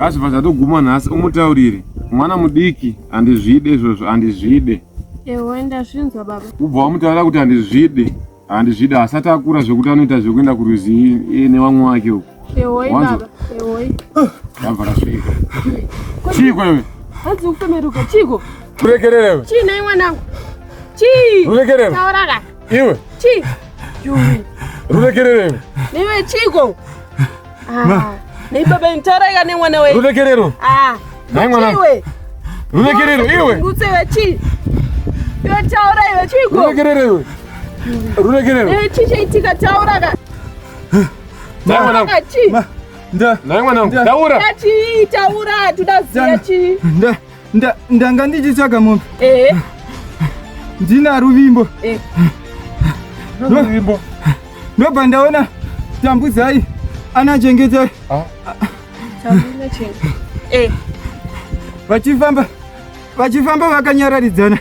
Asi pazatoguma nhasi umutaurire mwana mudiki handizvide izvozvo handizvide. Ewe ndazvinzwa baba. Ubva wamutaura kuti handizvide asati akura zvekuti anoita zvekuenda kuruzi nevamwe wake uko. Ewe baba. Ewe. Ndabva rasvika. Chiko iwe. Hadzi kufemeruka chiko. Kurekererewe. Chi nei mwanangu. Chi. Rurekererewe. Tauraka. Iwe. Chi. Yui. Rurekererewe. Niwe chiko. Nei baba ntauraka nei mwana wewe. Rurekerero. Nei mwana. Iwe. Rurekerero iwe. Ngutsewe chi. Yo taura iwe chiko. Rurekererewe. Rurekerero. Chi chaitika tauraka. Nei mwana. Chi. Nei mwana. Taura. Chi taura tudaziya chi. Ndanga ndichitsvaga mombe. Ndina ruvimbo. Ruvimbo. Ndobva ndaona Tambudzai anachengeta. Tambuna chenga. Vachifamba vakanyararidzana.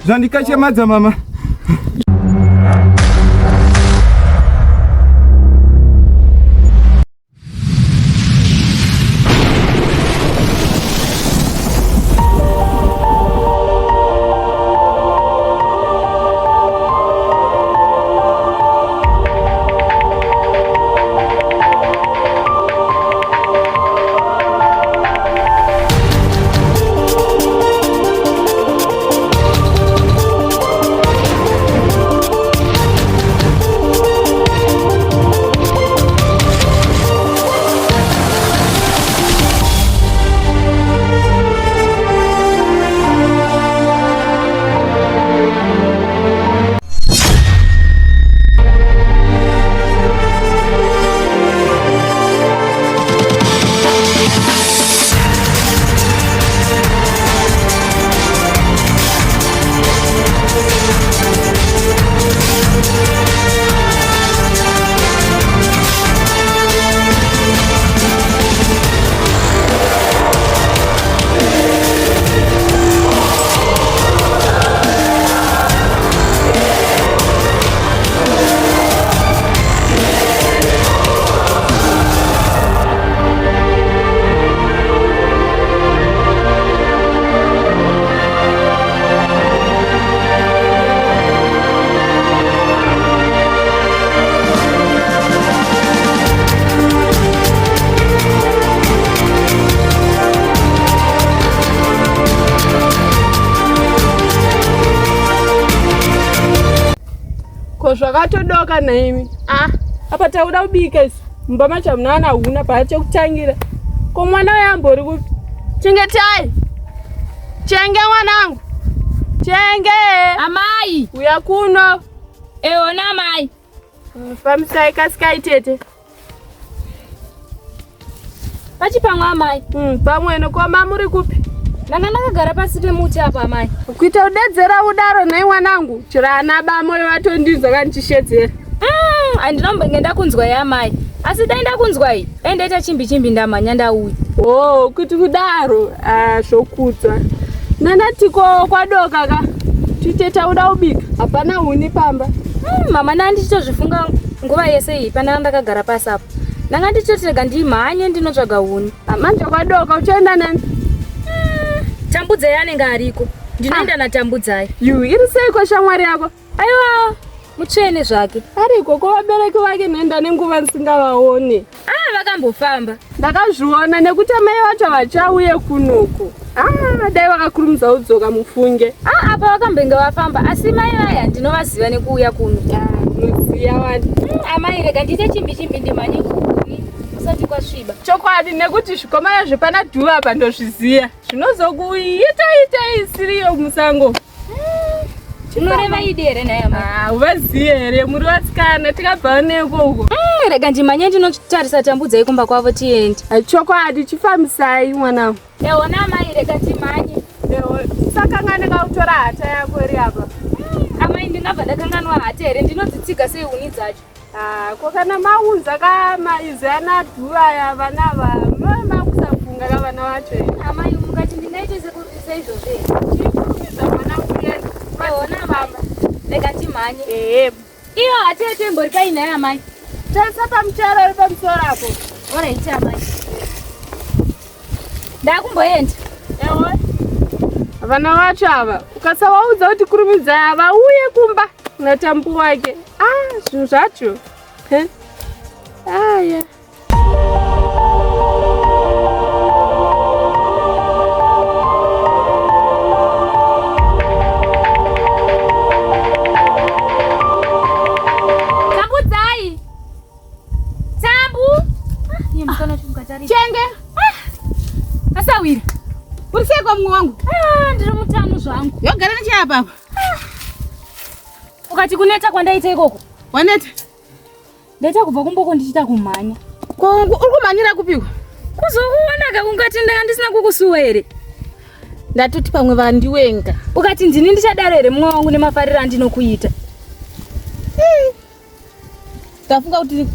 Zvandikachemadza mama. Zvakatodoka naimi. Apa tauda kubika isi. Mbama chamnana huna pachekutangira. Ko mwana yambori kupi? Chengetai. Chenge mwanangu. Chenge. Amai. Uya kuno. Eona amai. Pamsai kaskai tete. Pachipamwe amai. Pamwe nokoma muri kupi? Nanga ndakagara pasi pemuti apa amai. Kuita udedzera udaro nei mwanangu. Chirana bamo vatondinzwa kanchishedzera. Andinombengenda kunzwa yamai. Asi daenda kunzwa iyi. Endaita chimbi ndamanya ndauya. Kuti kudaro. Zvokudzwa. Nanatiko kwadoka ka. Titeta uda ubika. Hapana huni pamba. Mama nandichitozvifunga nguva yese iyi pana ndakagara pasi apa. Nanga ndichotega ndimhanye ndinotsvaga huni. Manje kwadoka uchaenda nani? Tambudzai anenge ariko. Ndinoenda naTambudzai. Iri seiko shamwari yako? Aiwa, mutsvene zvake. Ariko ko vabereki vake nenda nenguva nisingavaoni. Vakambofamba. Ndakazviona nekuti mai vacho vachauye kunuku. Dai vakakurumidza udzoka mufunge. Apa vakambenge vafamba asi mai vaya ndinovaziva nekuuya kuno. Muziya wani. Amai rega ndiite chimbi ndimhanye kuhuni. Usati kwasviba. Chokwadi nekuti zvikomana zvepana dhuva apa ndozviziya. Zvinozokuita isiriyo musango. Chinoreva idi here naye amai. Uvaziye here muri vasikana tikabva neko uko. Rega ndimhanye ndinotarisa Tambudzai kumba kwavo tiende. Chokwadi chifambisai mwanangu. Eona amai rega timhanye. Sakanga ndakautora hata yako iri apa. Amai ndingabva ndakanganwa hata here ndinodzitsiga sei huni dzacho. Ko kana maunza kamaiziana dhuva yavanava makusafunga kavana vacho. Amai mukati ndingaite seizvozvo here. Chikurumidza mwanangu kuenda. Eona baba. Rega timhanye. Iyo hata yetu imbori painayo amai. Tarisa pamucharo uri pamusoro apo. Alright amai. Ndakumboenda. Ewe. Vana vacho ava ukasawaudza kuti kurumidza vauye kumba natambu wake. Zvinhu zvacho. Aya. Chenge. Asawira. Uriseko mumwe wangu. Ndiri mutano zvangu. Yogara nechiapa apa. Ukati kuneta kwandaita ikoko. Waneta? Ndaita kubva kumboko ndichita kumhanya. Uri kumhanyira kupiko? Kuzokuonaka kungati ndanga ndisina kukusuwa here. Ndatoti pamwe vandiwenga. Ukati ndini ndichadaro here mumwe wangu nemafariro andinokuita. Ndafunga kuti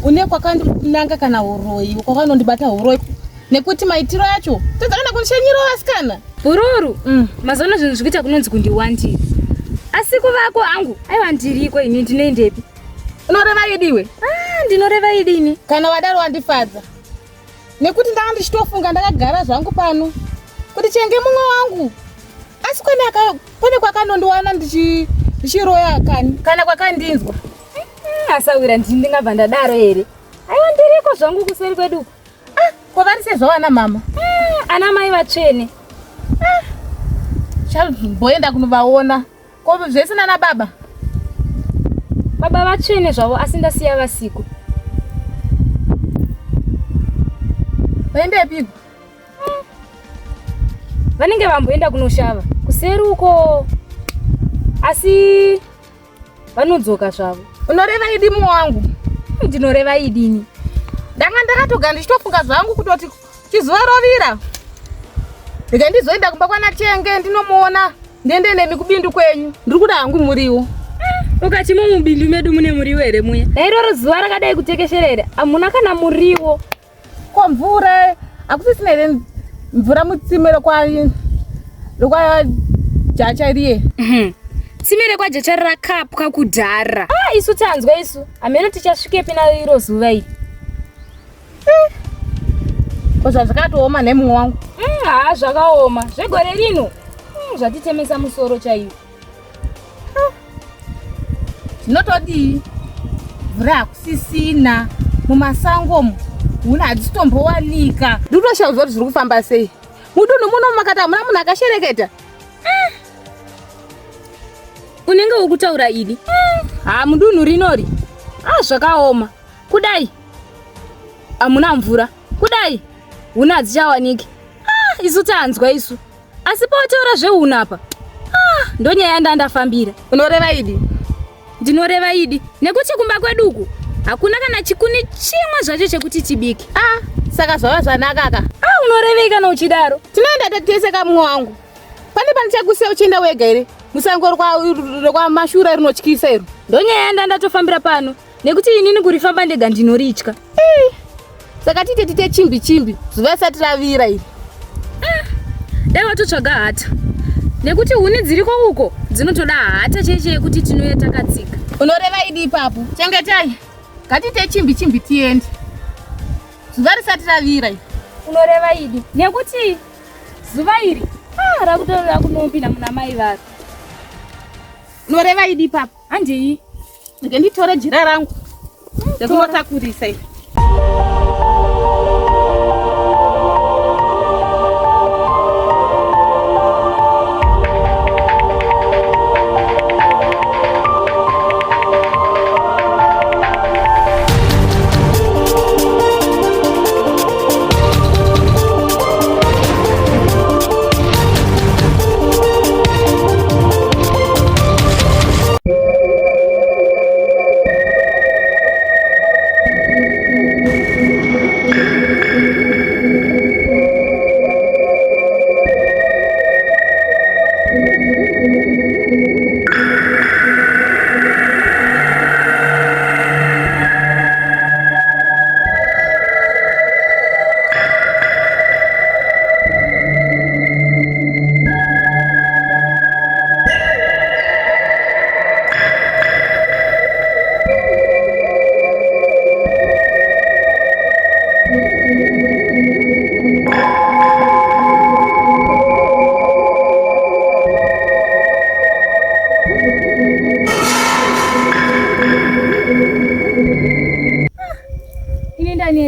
une kwakandinanga kana horoyi, kwakanondibata horoyi. Nekuti maitiro acho todzakana kunishenyira vasikana. Bururu. Mazono zvinhu zvikuita kunonzi kundiwandira. Asi kuvako angu aiwa ndiriko ini ndinoendepi? Unoreva idiwe? Ndinoreva idini. Kana wadaro wandifadza. Nekuti ndanga ndichitofunga ndakagara zvangu pano kuti Chenge mumwe wangu. Asi kune kwakanondiwana ndichiroya kani kana kwakandinzwa. Asawira ndingabva ndadaro here. Aiwa ndiriko zvangu kuseri kwedu. Kwavari sezvawana mama. Ana mai vatsvene. Chamboenda kunovaona. Ko zvese nana baba. Baba vatsvene zvavo asi ndasiya vasiku. Vaendepiko? Vanenge vamboenda kunoshava kuseri uko. Asi vanodzoka zvavo. Unoreva idi mumwe wangu? Ndinoreva idini. Ndanga ndakatoga ndichitofunga zvangu kutoti chizuva rovira ndika ndizoenda kumba kwana Chenge ndinomuona ndiende nemi kubindu kwenyu. Ndiri kuda hangu muriwo. Ukati mumubindu medu mune muriwo here muya? Nairoro zuva rakadai kutekesherera hamuna kana muriwo. Ko mvura hakusisina here mvura mutsime rekwajacharie. Tsime rekwajachari rakapwa kudhara. Isu tanzwa isu hamene tichasvikepi nairo zuva iri. Kozva zvakatooma nemumwe wangu. Zvakaoma zvegore rino. Zvatitemesa musoro chaiwo. Zvinotodii? Mvura hakusisina mumasangomo. Huna hadzisitombowanika. Ndikutoshaudza kuti zviri kufamba sei. Mudunhu muno makati hamuna munhu akashereketa. Unenge uri kutaura ini? Mudunhu rinori. Zvakaoma. Kudai hamuna mvura. Kudai huna hadzichawaniki. Isu tanzwa isu. Asi pautaura zvehuna apa. Ndonyaya ndandafambira. Unoreva idi? Ndinoreva idi. Nekuti kumba kweduku hakuna kana chikuni chimwe zvacho chekuti tibike. Saka zvava zvanaka aka. Unorevei kana uchidaro? Tinoenda tateseka mumwe wangu. Pane panichakusiya uchienda wega here? Musango rekwamashure rinotyisa iro. Ndonyaya ndandatofambira pano. Nekuti inini kurifamba ndega ndinoritya. Saka tite chimbi zuva risati ravira iri. Dai watotsvaga hata. Nekuti huni dziriko uko dzinotoda hata cheche yekuti tinouya takatsika. Unoreva idi ipapo? Chengetai. Ngatite chimbi tiende. Zuva risati ravira iri. Unoreva idi. Nekuti zuva iri rakutorera kunopinda muna mai vari. Unoreva idi ipapo? Handii. Nditore jira rangu. Ndikunotakurisa iri.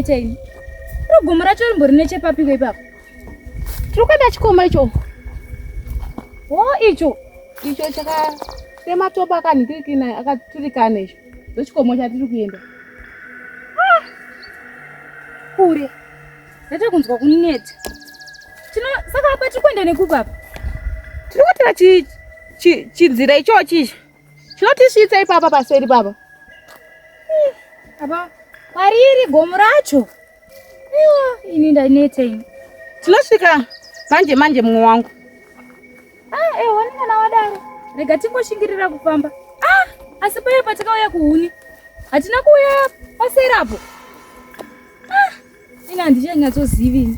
ndoita ini. Gomo racho rimbori nechepapiko ipapo? Tiri kuenda chikomo icho. Icho Chaka sematopo akanhikirikina akaturikana icho. Ndochikomo chatiri kuenda. Kure. Ndata kunzwa kuneta. Saka apa tiri kuenda nekupi apa? Tiri kutora chinzira ichochi. Chinotisvitsa ipapa paseri papa. Apa pariri gomo racho? Aiwa, ini ndaneta ini. Tinosvika manje mumwe wangu. Wanenge nawadaro. Rega tingoshingirira kufamba. Asi paya patakauya kuhuni. Hatina kuuya paseri apo. Ina handichanyatsozivini.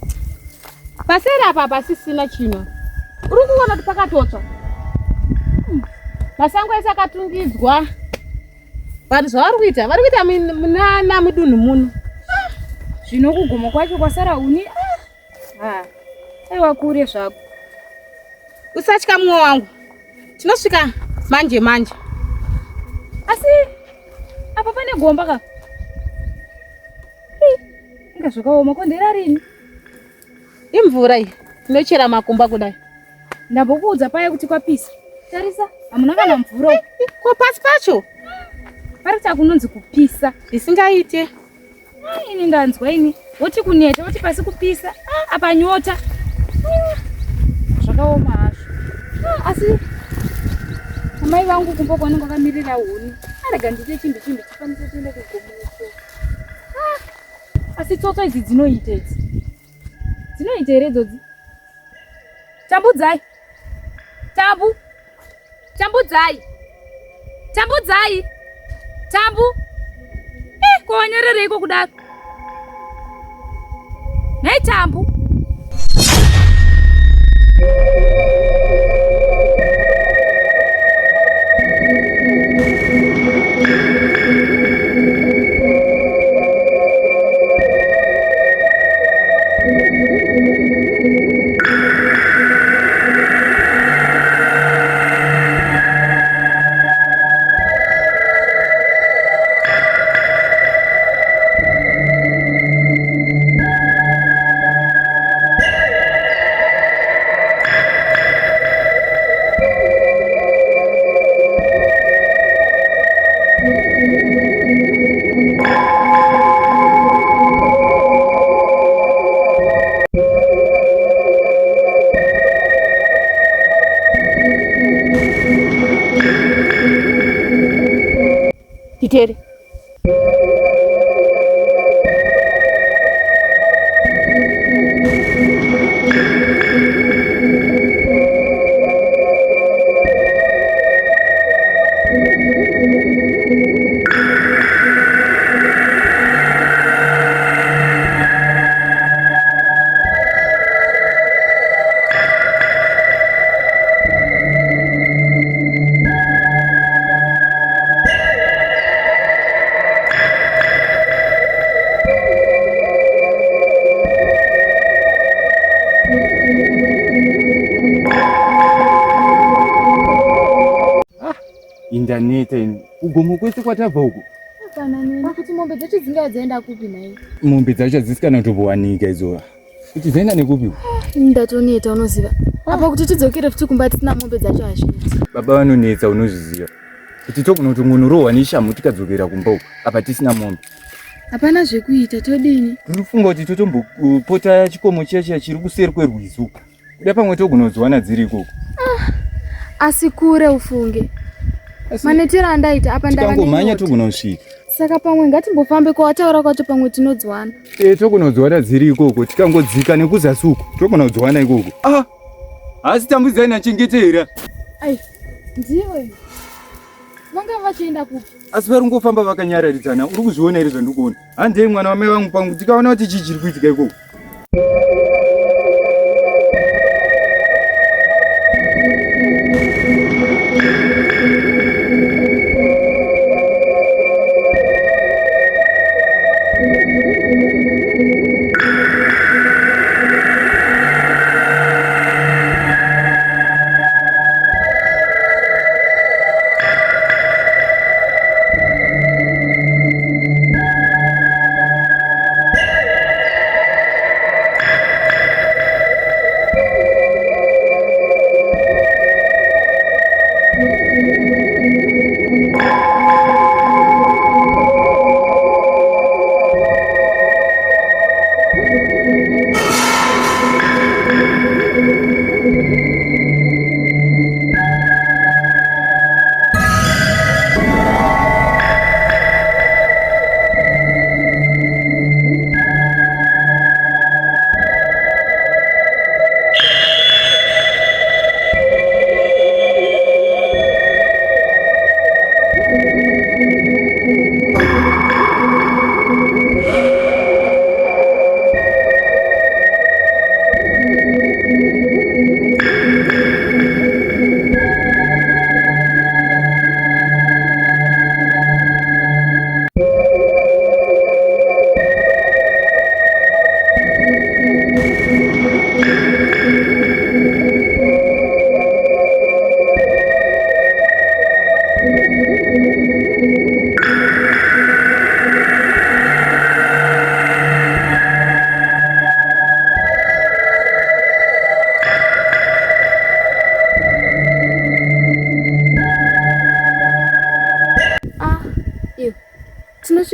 Paseri apa pasisina chino. Uri kuona kuti pakatotsva. Masango ese akatungidzwa. Vanhu zvavari kuita muna mudunhu muno. Zvino kugomo kwacho kwasara huni. Aiwa kure zvako. Usatya mumwe wangu. Tinosvika manje. Asi apa pane gomba ka? Inga zvakaoma kondera rini? Imvura iyi inochera makomba kudai. Ndambokuudza paya kuti kwapisa. Tarisa, hamuna kana mvura. Ko pasi pacho Parita kunonzi kupisa. Isingaite. Ini ndanzwa ini. Woti kuneta, woti pasi kupisa. Apa nyota. Zvakaoma hazvo. Asi amai vangu kumba kwangu akamirira huni. Arega ndite chimbi chifaniso tiende kugomo. Asi tsotso idzi dzinoita idzi. Dzinoita here dzodzi? Tambudzai. Tambu. Kwawanyerere iko kudaro. Nei tambu. Titere. Indaneta ini. Kugomo kwese kwatabva uku. Hapana nene. Kuti mombe dzacho dzingadzienda kupi naye? Mombe dzacho hadzisikana kutombowanika izova. Kuti dzaenda nekupi? Ndatoneta unoziva. Apa kuti tidzokere futi kumba tisina mombe dzacho hazviiti. Baba vanonetsa unozviziva. Kuti togona kuti munhurohwa neshamhu tikadzokera kumba uku apa tisina mombe. Hapana zvekuita, todini? Ndinofunga kuti totombopota chikomo chiya chiri kuseri kwerwizi uku. Kuda pamwe togona kudziwana dziri ikoko. Asi kure ufunge. Manetero andaita apa ndava tikangomhanya togona kusvika. Saka pamwe ngatimbofambe kwawataura kwacho pamwe tinodzwana. Togona kudziwana dziri ikoko, tikangodzika nekuzasi uku togona kudziwana ikoko. Asi tambudzai nachengetera. Ai, ndiwe. Vanga vachienda kupi? Asi vari kungofamba vakanyararidzana. Uri kuzviona here zvandikuona? Handei mwana wamai vangu pangu tikaona kuti chii chiri kuitika ikoko.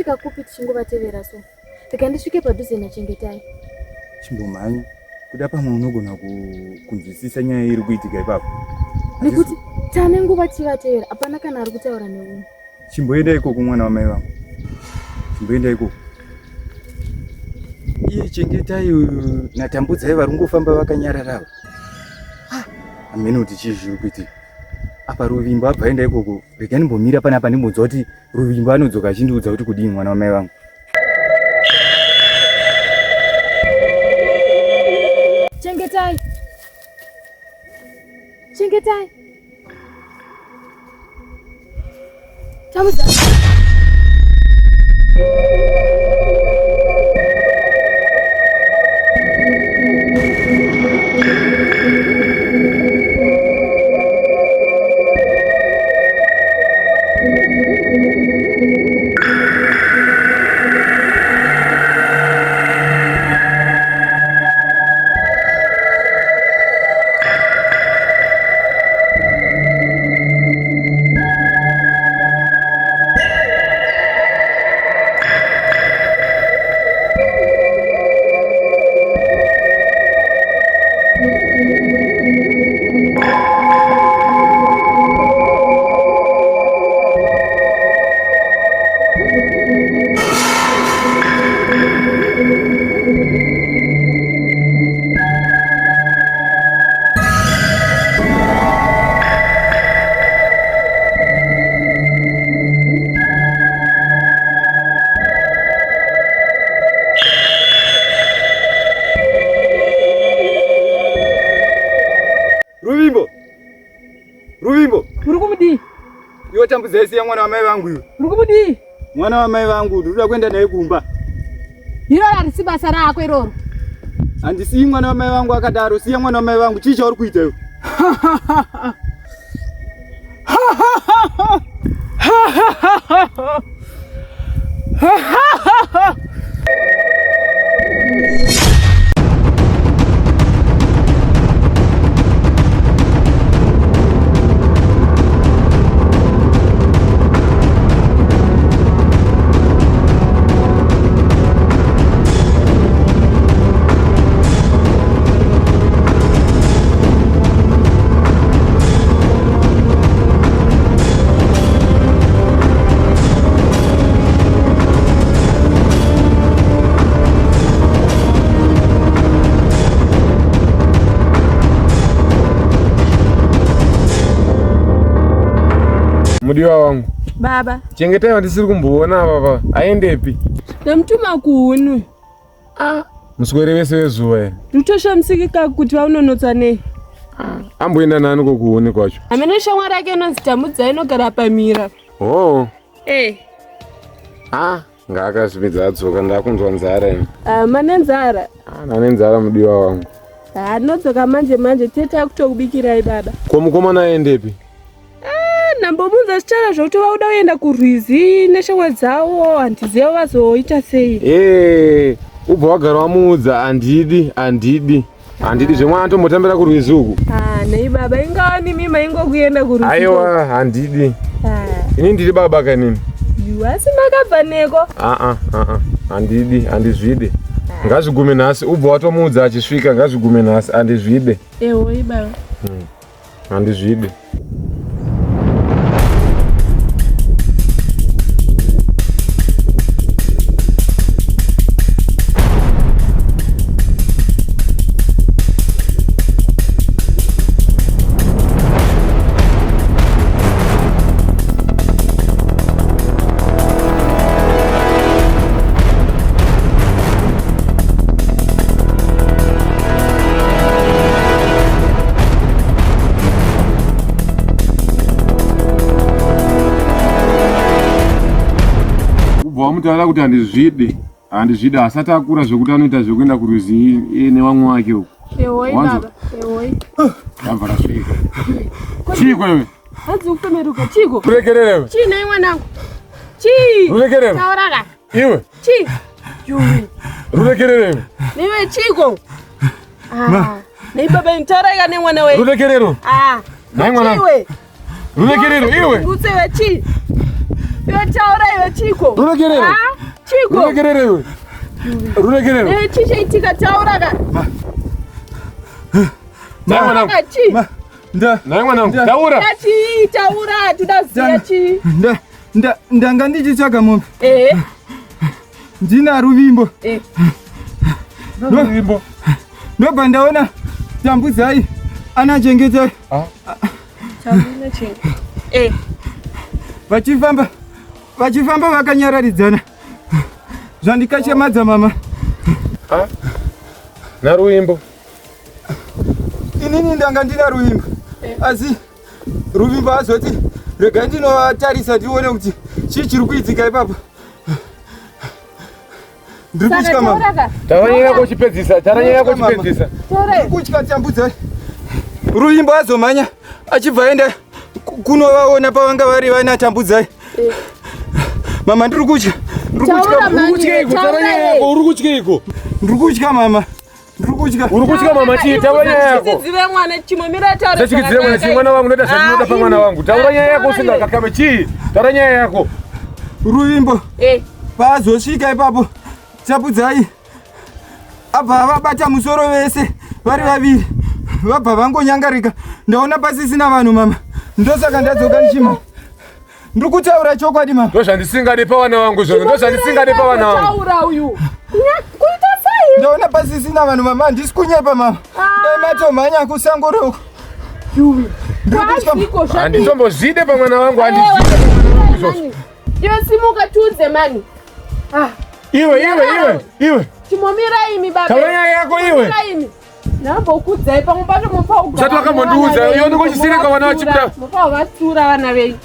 Tosvika kupi tichingovatevera so. Rega ndisvike padhuze naChengetai. Chimbomhanya. Kuda pamwe unogona kunzwisisa nyaya iri kuitika ipapo. Nekuti tane nguva tichivatevera, hapana kana ari kutaura nemunhu. Chimboenda ikoko mwana wamai vangu. Chimboenda ikoko. Iye Chengetai natambudzai vari kungofamba vakanyarara. Amene kuti chii zviri kuitika. Apa Ruvimbo abva enda ikoko. Rega ndimbomira panapa ndimbonzwa kuti Ruvimbo anodzoka achindiudza kuti kudii mwana wamai vangu. Chengetai. Chengetai. Tambuza. Ruvimbo. Murukubudi. Iwe tambudzai siya mwana wamai vangu iwe. Murukubudi. Mwana wamai vangu ndinoda kuenda naye kumba. Iro harisi basa rako iroro. Handisi mwana wamai vangu akadaro, siya mwana wamai vangu. Chii chauri kuita iwe? Mudiwa wangu. Baba. Chengetai vandisiri kumboona baba. Aendepi? Ndamutuma kuhunu. Muswere vese vezuva here. Nditoshamsikika kuti vaunonotsa nei. Amboenda nani kokuhuni kwacho? Amene shamwari yake inonzi Tambudzai inogara pamira. Oh. Ngaakazvimidza adzoka ndakunzwa nzara ine. Mane nzara? Nane nzara mudiwa wangu. Ndinodzoka manje tete akutokubikirai baba. Ko mukomana aendepi? Ndambomudza zitara zvokuti vauda kuenda kurwizi neshamwari dzavo, handiziva vazoita sei. Ubva wagara wamuudza handidi zvemwana atombotambira kurwizi uku. Nei baba, ingava nimi maingokuenda kurwizi. Aiwa, handidi. Ini ndiri baba kanini? Asi makabva neko. Handizvide. Ngazvigume nhasi, ubva watomuudza achisvika, ngazvigume nhasi, handizvide. Ehoi baba. Handizvide. Wamutaura kuti handizvide asati akura zvokuti anoita zvokuenda kurwizi nevamwe wake uko. Ehoi baba, ehoi. Ndabva rasvika. Chiko iwe? Hanzi kufemeruka, chiko? Kurekererewe. Chii nei mwanangu? Chii? Rurekerewe. Tauraka. Iwe? Chii? Juvi. Rurekererewe. Niwe chiko? Nei baba ntauraka ne mwana wewe. Rurekerero. Nei mwana. Iwe. Rurekerero iwe. Ngutsewe chii? Iwe taura iwe Chiko. Ruregerere. Chiko. Ruregerere iwe. Ruregerere. Chichaitika taura ka. Mwanangu. Naye mwanangu. Taura. Taura tudaziya chi. Ndanga ndichitsvaga mombe. Ndina ruvimbo. Ruvimbo. Ndobva ndaona tambudzai anachengetai. Chambune chenga. Vachifamba vakanyararidzana. Zvandikachemadza mama. Naruvimbo. Inini ndanga ndina ruvimbo. Asi ruvimbo azoti rega ndinotarisa ndione kuti chii chiri kuitika ipapo. Ndiri kutya mama. Taranyanya kuchipedzisa. Ndiri kutya tambudzai. Ruvimbo azomhanya achibva aenda kunovaona pavanga vari vaina tambudzai. Mama ndiri kutya. Ndiri kutya mama. Uri kutya mama chii? Taura nyaya yako. Chidzidzire mwana chimomira taura. Chidzidzire mwana chii? Mwana wangu ndoda sandinoda pa mwana wangu. Taura nyaya yako usinga kakame chii? Taura nyaya yako. Ruvimbo. Paazosvika ipapo tambudzai abva vabata musoro vese vari vaviri. Vabva vangonyangarika. Ndaona pasisina vanhu mama. Ndosaka ndadzoka ndichima. Ndiri kutaura chokwadi mama. Ndozvandisingade pawana wangu zvongo. Ndozvandisingade pawana wangu. Taura uyu. Ndaona pasisina vanhu mama. Handisi kunyepa mama. Dai matomhanya kusango roko. Handitombozvide pamwana wangu. Iwe simuka tudze mani. Iwe. Chimomira imi baba. Taura nyaya yako iwe. Nambokudzai pamwe pacho mupa ugara. Usati wakambondiudza iwe ndingochisire kwawana wachipita. Mupa vatsura vana venyu.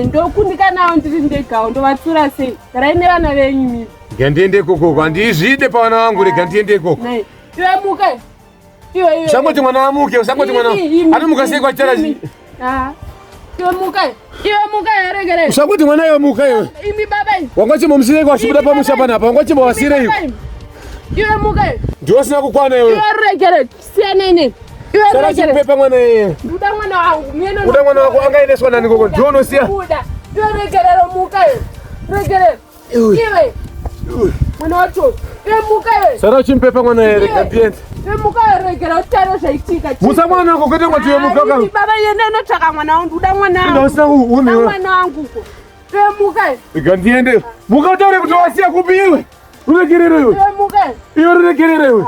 Ndokundika nawo ndiri ndegawo ndovatsura sei. Garai nevana venyu mimi. Ngandiende kokoko. Handizvide pawana wangu. Rega ndiende koko. Iwe muka. Iwe. Usangoti mwana wamuke. Usangoti mwana. Anomuka sei kwachitara chi? Iwe muka yaregere. Usangoti mwana iwe muka iwe. Imi baba. Wangachimbomusire kwasvibuda pamusha panapa. Wangachimboasire iwe. Iwe muka. Ndosina kukwana iwe. Iwe regere. Sianene. Iwe Sara regere. chipepa mwana iwe. Nduda mwana wangu. Uda mwana wako angaendeswa nani koko? Ndionosia. Iwe regere muka iwe. Regere. Iwe. Mwana wacho. Iwe muka iwe. Sara chimpepa mwana iwe. Rega ndiende. Iwe muka regere utano zvaitika. Musa mwana wako kwete kwati iwe muka kaka. Baba yene notsvaka mwana wangu. Nduda mwana wangu. Ndosina uni iwe. Mwana wangu uko. Iwe muka iwe. Rega ndiende. Muka utaure kuti wasiya kupi iwe. Ruregerere iwe. Iwe muka iwe. Iwe ruregerere iwe.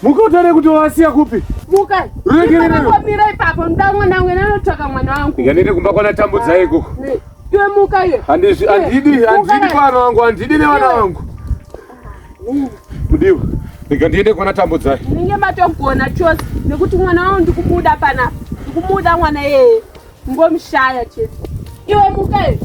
Muka utaure kuti wasiya kupi. Muka. Ruregerere iwe. Iwe ipapo nduda mwana wangu notsvaka mwana wangu. Ngandiende kumba kwana tambudzai ikoko. Iwe muka iwe. Handidi pavana vangu. Handidi nevana vangu. Mudiwa. Rega ndiende kwana tambudzai. Ninge matogona chose nekuti mwana wangu ndikumuda panapa. Ndikumuda mwana yeye. Ngomshaya chete. Iwe muka iwe.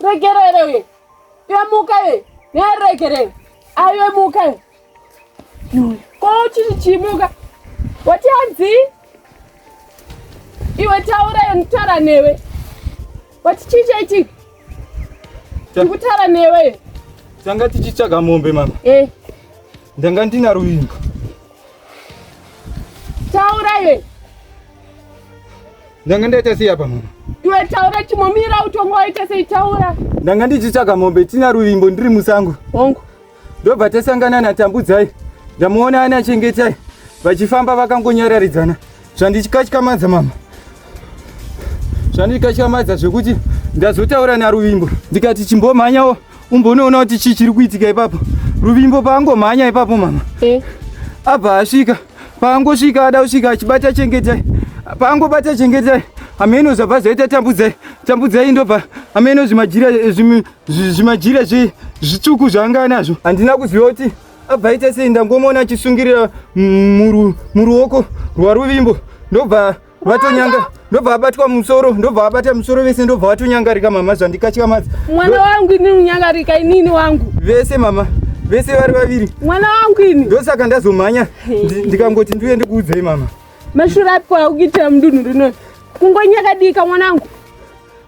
Regerere. Iwe muka iwe. Neregerere. Iwe muka iwe. Ko chimuka. Wati hanzi? Iwe taura ntara newe. Wati chichi. Ndikutara newe. Tanga tichitsvaga mombe mama. Ndanga ndina ruvimbo. Taura iwe. Ndanga ndaita sei apa mama? Iwe taura chimomira utongo waita sei taura. Ndanga ndichitsvaga mombe tina ruvimbo ndiri musango. Hongu. Ndobva tasangana natambudzai. Ndamuona anachengetai. Vachifamba vakangonyararidzana. Zvandikatyamadza mama. Zvandikatyamadza zvekuti ndazotaura naruvimbo. Ndikati chimbomhanyawo umbonoona kuti chii chiri kuitika ipapo. Ruvimbo paangomhanya ipapo mama. Abva asvika. Paangosvika ada kusvika achibata chengetai. Paangobata chengetai ameno zvabva zvaita tambudzai ndobva ameno zvimajira zvitsvuku zvanga anazvo. Handina kuziva kuti abva aita sei. Ndangomona achisungirira muruoko rwaruvimbo ndobva vatonyanga, ndobva abatwa musoro, ndobva abata musoro vese, ndobva vatonyangarika mama zvandikatya madzi. Mwana wangu ini unyangarika inini wangu. Vese mama, vese vari vaviri. Mwana wangu ini. Ndosaka ndazomhanya ndikangoti ndiuye ndikuudzei mama. Mashura kwa ukitira mdunu rino. Kungonyakadika mwanangu.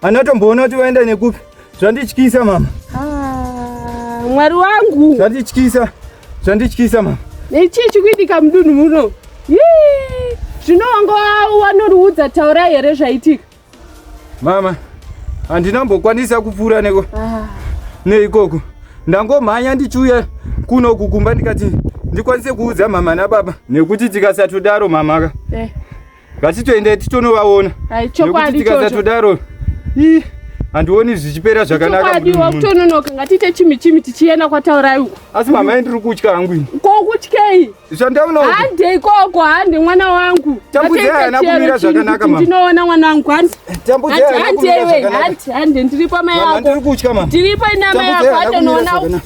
Anatomboona kuti waenda nekupi. Zvandityisa mama. Mwari wangu. Zvandityisa mama. Nechichi kuitika mdunu muno. Zvino wanga wanoruudza taura here zvaitika. Mama, handinambokwanisa kupfuura neikoko. Ndangomhanya ndichiuya kuno kukumba ndikati ndikwanise kuudza mama nababa, nekuti tikasatodaro mama ngatitoende titonovaona. Nekuti tikasatodaro handioni zvichipera zvakanaka. Chokwadi wakutononoka, ngatite chimi tichienda kwataurai uko. Asi mama ndiri kutya hangu ini. Kokutyei? Zvandaona uko. Hande ikoko, hande mwana wangu. Tambudzei hana kumira zvakanaka mama. Ndinoona mwana wangu hande. Tambudzei hana kumira zvakanaka. Hande ndiripo mai yako. Mama ndiri kutya mama. Ndiripo ina mai yako hande noona.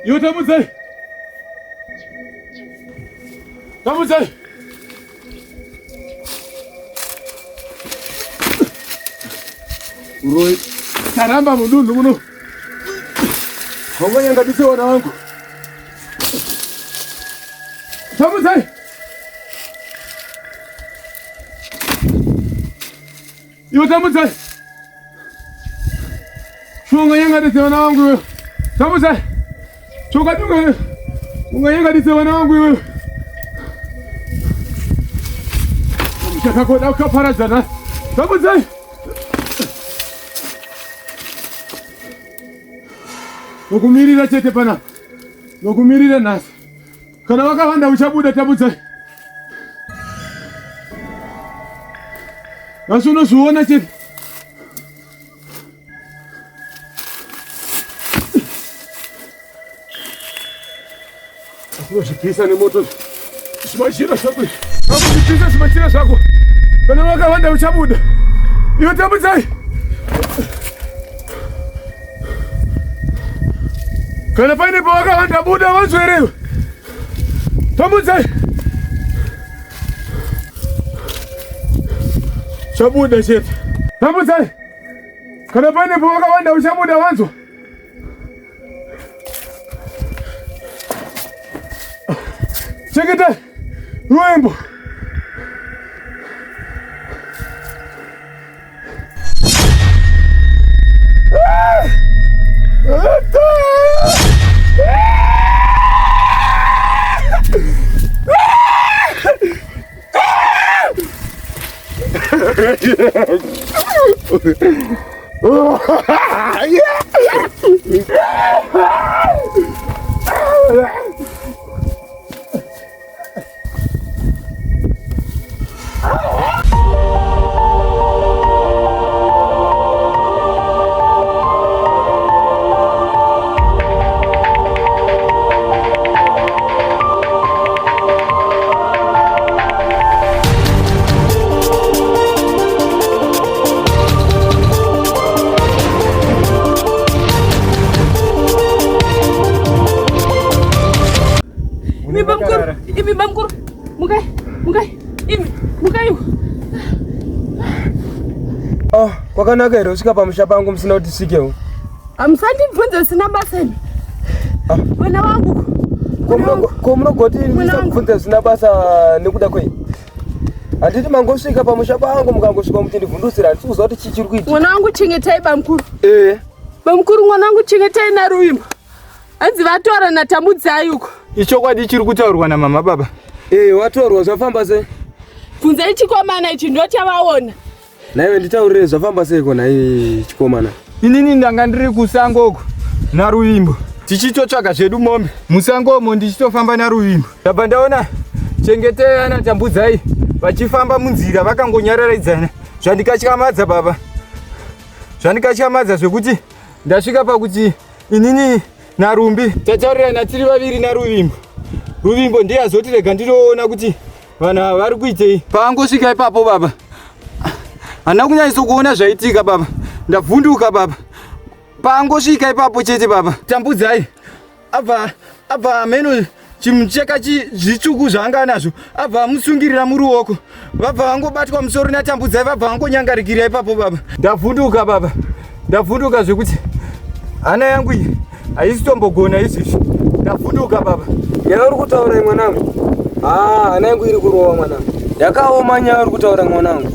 Yo Tambudzai. Uroi taramba mudunhu muno. Wangonyangadise wana wangu. Tambudzai. Yo Tambudzai. Wangonyangadise wana wangu wewe. Tambudzai. Chokatunga unganyangadise wana wangu wewe. Chakakoda ukaparadzana. Tambudzai. Nokumirira chete pana. Nokumirira nhasi. Kana wakawanda uchabuda Tambudzai. Asi unozviona chete. Zvipisa nemoto zvimachira zvako. Zvipisa zvimachira zvako. Kana wakawanda uchabuda. Iwe Tambudzai. Kana paine pawakawanda buda wanzwerewe. Tambudzai. Chabuda chete. Tambudzai. Kana paine pawakawanda uchabuda wanzwa. Cheketa rwembo. Kwakanaka here usvika pamusha pangu musina kuti svikewo. Hamusandibvunze sina basa imi. Mwana wangu. Ko munogoti ndisakubvunze zvisina basa nekuda kwei? Handiti mangosvika pamusha pangu mukangosvika muchindivhundusira handisi kuziva kuti chii chiri kuitika. Mwana wangu chengetai bamukuru. Eh. Bamukuru mwana wangu chengetai naruvimbo. Hanzi vatora natambudzai uko. Ichokwadi chiri kutaurwa namama baba. Watorwa zvafamba sei? Bvunzai chikomana ichi ndochavaona. Naive nditaurire zvafamba sei kona chikomana. Inini ndanga ndiri kusango uko naruvimbo tichitotsvaga zvedu mombe musangomo ndichitofamba naruvimbo. Ndabva ndaona chengete anatambudzai vachifamba munzira vakangonyararidzana. Zvandikatyamadza baba, zvandikatyamadza zvekuti ndasvika pakuti inini narumbi tataurirana tiri vaviri naruvimbo. Ruvimbo ndiye azotirega ndinoona kuti vanhu ava vari kuitei. Paangosvika ipapo baba, handina kunyanyisa zvaitika baba, ndavhunduka baba. Paangosvika ipapo chete baba, tambudzai abva ameno chimucheka zvitsvuku zvaanga nazvo abva amusungirira muruoko, vabva vangobatwa musoro natambudzai, vabva vangonyangarikira ipapo baba. Ndavhunduka baba, ndavhunduka zvekuti hana yangu iyi haisi tombogona izvizvi. Ndavhunduka baba. Nyaya uri kutaura mwanangu? Hana yangu iri kurova mwanangu. Yakaoma nyaya uri kutaura mwanangu.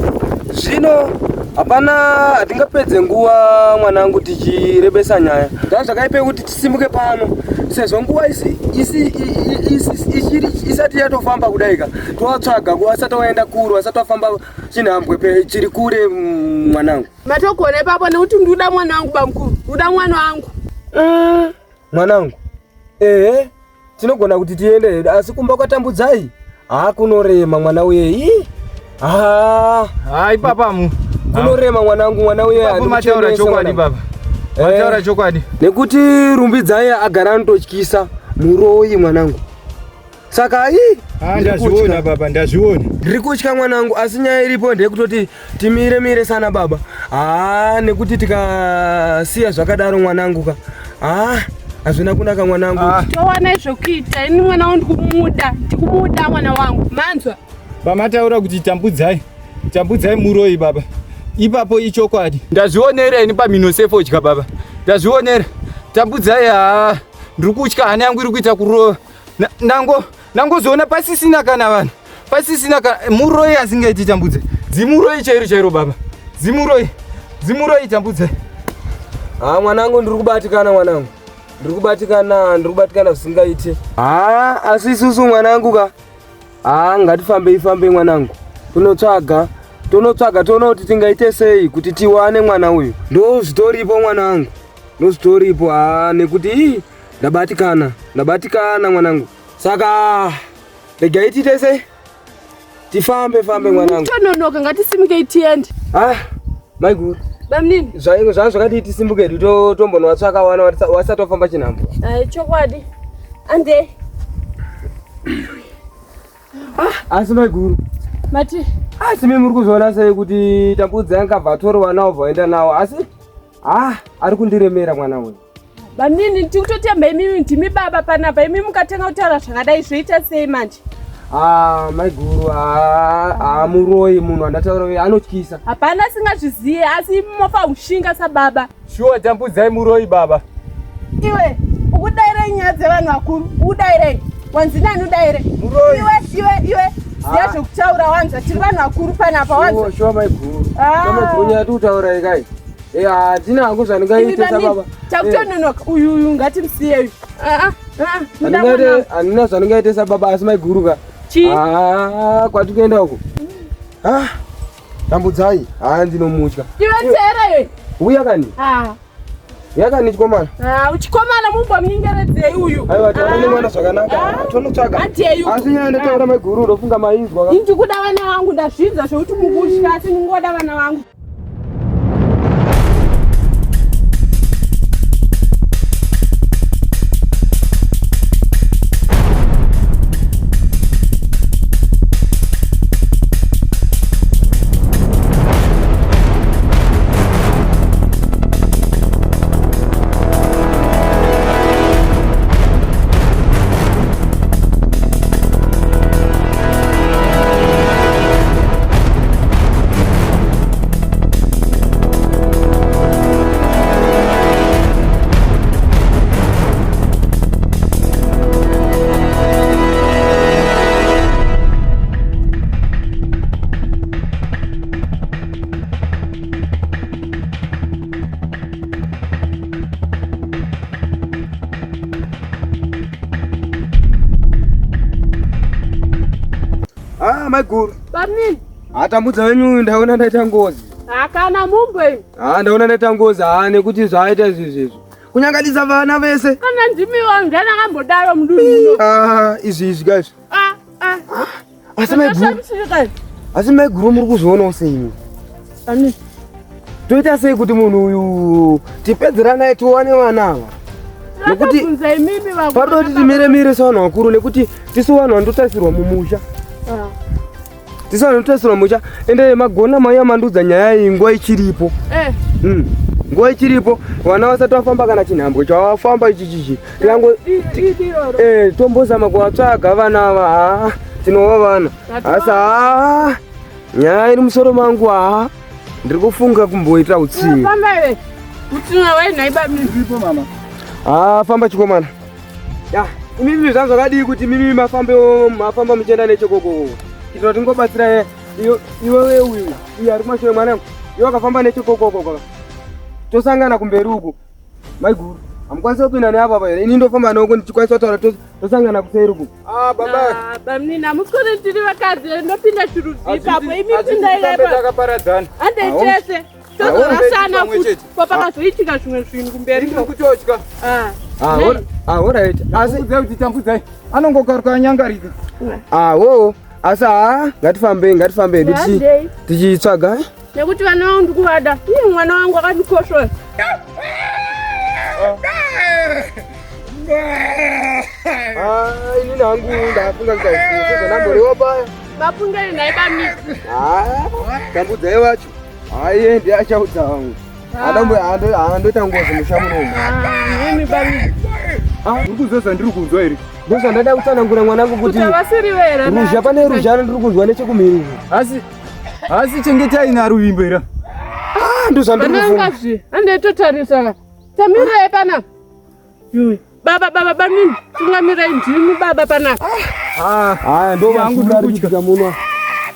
Zvino hapana, hatingapedze nguva mwanangu tichirebesa nyaya. Zvakaipe kuti tisimuke pano sezvo nguva isati yatofamba kudaika. Tovatsvaga wasati waenda kure, wasati wafamba chinhambwe chiri kure mwanangu. Matogona ipapo nekuti ndoda mwana wangu bamukuru, ndoda mwana wangu. Mwanangu, tinogona kuti tiende, asi kumba kwatambudzai kunorema mwana uye. Ipapamu kunorema mwanangu, mwana uye mataura chokwadi baba, mataura chokwadi. Nekuti rumbidzai agara anototyisa muroyi mwanangu. Saka ndazviona baba, ndazviona. Ndiri kutya mwanangu, asi nyaya iripo ndeyekutoti timire sana baba. Nekuti tikasiya zvakadaro mwanangu hazvina kunaka mwanangu. Towana zvokuita, ini mwana wangu ndikumuda mwana wangu. Manzwa? Pamataura kuti tambudzai muroyi baba, ipapo ichokwadi. Ndazvionera ini pamhino sefodya baba, ndazvionera. Tambudzai ndiri kutya, hana yangu iri kuita kurova. Nangozoona pasisina kana vanhu, pasisina kana muroyi asingaiti tambudzai. Zimuroyi chairo baba, zimuroyi tambudzai. Mwanangu ndiri kubatikana mwanangu, ndiri kubatikana zvisingaiti. Asi isusu mwanangu ngatifambe mwanangu, tonotsvaga toona kuti tingaite sei kuti tiwane mwana uyu. Ndo zvitoripo mwanangu, ndo zvitoripo. Nekuti ndabatikana mwanangu. Saka regai tiite sei, tifambe mwanangu. Tononoka, ngatisimuke tiende. Maiguru bamnini zvangu zvakati tisimbuke tombonwatsvaka wana wasati wafamba chinhambo. Chokwadi ande. Asi maiguru mati, asi mimi muri kuzoona sei kuti tambudzai angabva atorwa nawo bvaenda nawo, asi ari kundiremera mwana uyu. Bamnini tikutotemba imimi ndimi baba panapa, imimi mukatenga kutaura zvakadai zvoita sei manje? Maiguru muroyi munhu andataura uyu anotyisa. Hapana singazviziye, asi mofa ushinga sababa. Shuwa tambudzai muroyi baba. Iwe ukudaire nyaya dzevanhu vakuru, udairei? Wanzi nani udaire? Muroyi. Iwe ziya zvokutaura wanza, tiri vanhu vakuru panapa wanza. Shuwa maiguru, nyaya tiutaura ikai. Hatina hangu zvandingaite sababa. Takutononoka, uyu ngatimsiye uyu. Handina zvandingaite sababa, asi maiguruka. Kwatikuenda uko tambudzai ndinomutya. Iwe tsera iwe. Uya kani? Yakani chikomana? Chikomana mumbomunyengeredzei uyu. Aiwa taone mwana zvakanaka. Tonotsvaga. Asi nyaya ndataura maiguru ndofunga maizwa. Ini ndikuda vana vangu, ndazvidza zvokuti mukutya, asi ndingoda vana vangu. maiguru. Bamini. Atambudza wenyu ndaona ndaita ngozi. Akana mumbe. Ndaona ndaita ngozi nekuti zvaita izvi. Kunyangadisa vana vese. Kana ndimi wangana ngambodaro muduru. Izvi guys. Asi maiguru muri kuzvionawo sei? Bamini. Toita sei kuti munhu uyu tipedzerana tiwane vana ava? Nekuti padoti timire sevanhu vakuru nekuti tisu vanhu vandotarisirwa mumusha. Tisu vanhu vandotarisirwa mumusha ende magona maiya mandudza nyaya iyi nguva ichiripo. Nguva ichiripo vana vasati vafamba kana chinhambwe chavafamba ichichichi tombozama kuvatsvaga vana ava tinova vana asi nyaya iri musoro mangu ndiri kufunga kumboita utsinye. Famba chikomana. Imimi zvangu zvakadii kuti mimi mafamba muchienda nechekoko. Kuitira kuti ngobatsira iwewe uyu ari kumashure mwanangu. Iwe wakafamba nechekoko. Tosangana kumberi uku. Maiguru. Hamukwanisi kupinda neapa here. Ini ndofamba noko ndichikwanisa kutaura tosangana kuseri uku. Baba. Bamini namuswere tiri vakadzi ndopinda chiruzipa. Imi pinda ilepa. Takaparadzana. Ande chese. Tozorasana kuti papakazoitika zvimwe zvinhu kumberi kutotya. Alright. Asi kuti tambudzai. Anongokaruka nyangarika. Asi ngatifambe tichitsvaga. Nekuti vana vangu ndikuvada. Iye mwana wangu akandikoshora. Ini nangu ndafunga kuti namboriwa paya. Mapungeri naye Bamini. Tambudzai wacho. Ndi achaudza wangu. Andoita ngozi mushamunomu. Mimi Bamini. Uri kuzosa ndiri kunzwa iri. Ndosa ndada kutsanangura mwanangu kuti ruzha pane ruzha ndiri kunzwa nechekumhiri. Asi chengetai na ruvimbo ira. Ndosa ndiri kufunga. Andetotarisana. Tamira pana. Baba Bamini. Tungamira ndimi baba pana. Ndo vangu ndiri kutya munwa.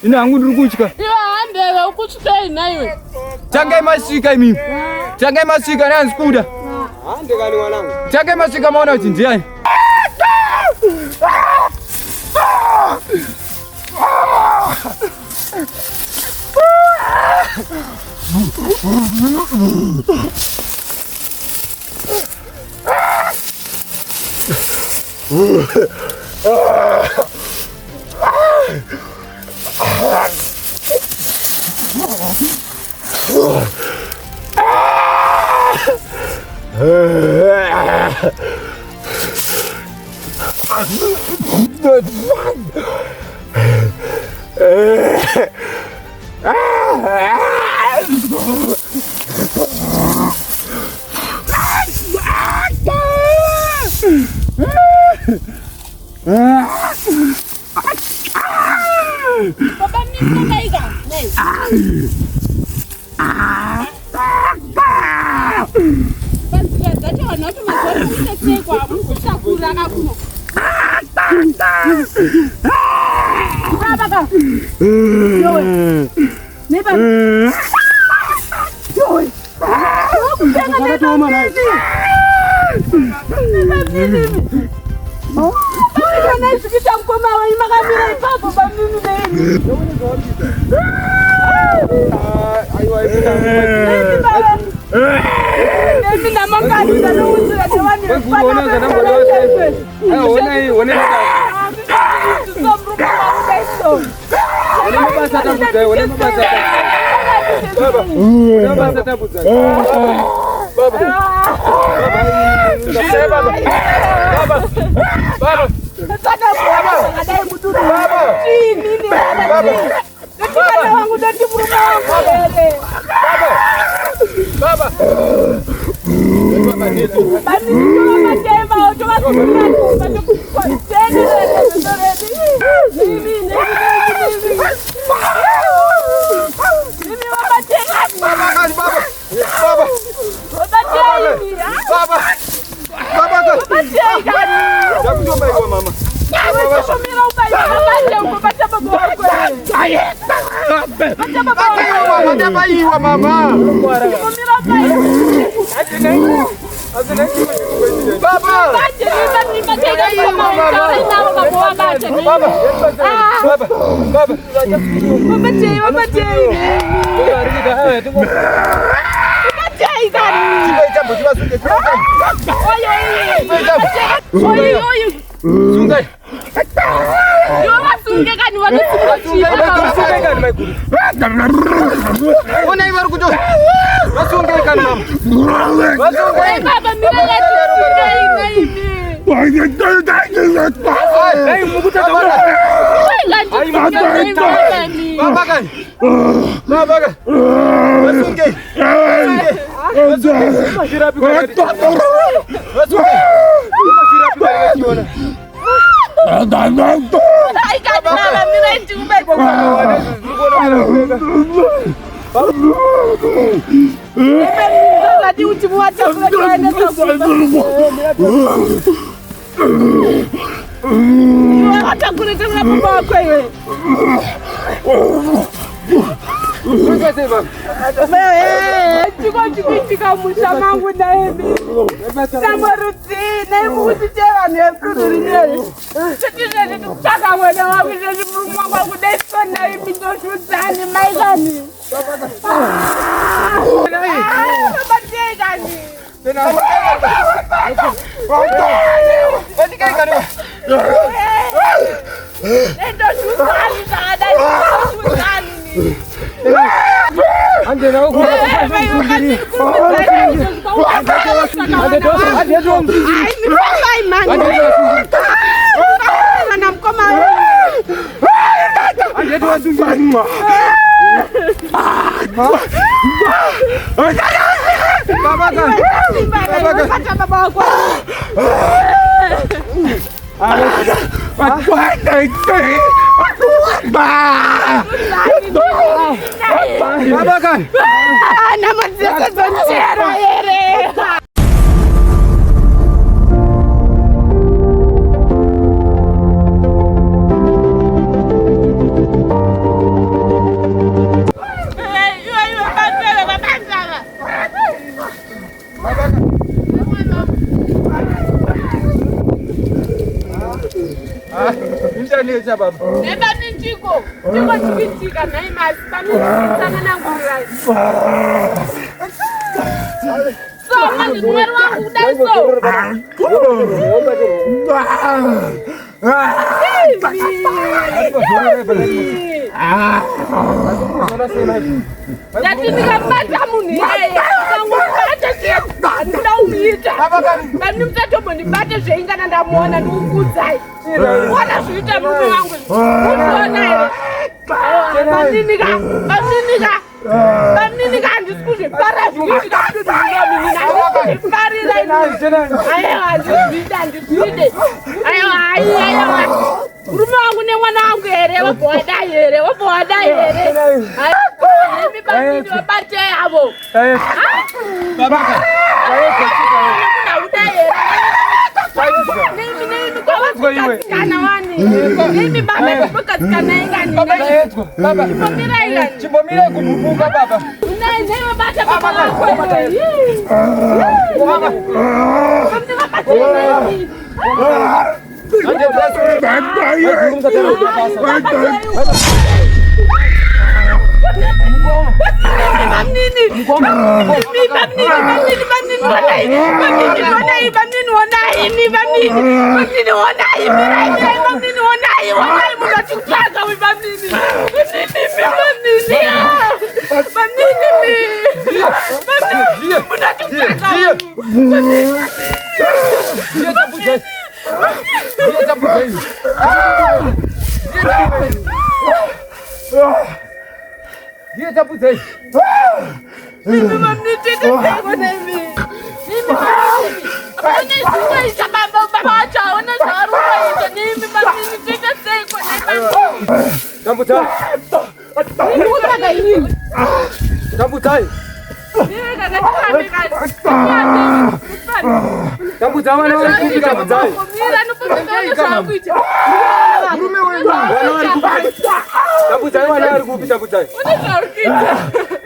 Ina hangu ndiri kutya. Iwe handewe ukutya naiwe. Changai masika imi. Changai masika nanzi kuda. Hande kani mwanangu. Changai masika maona kuti ndiani. Baba!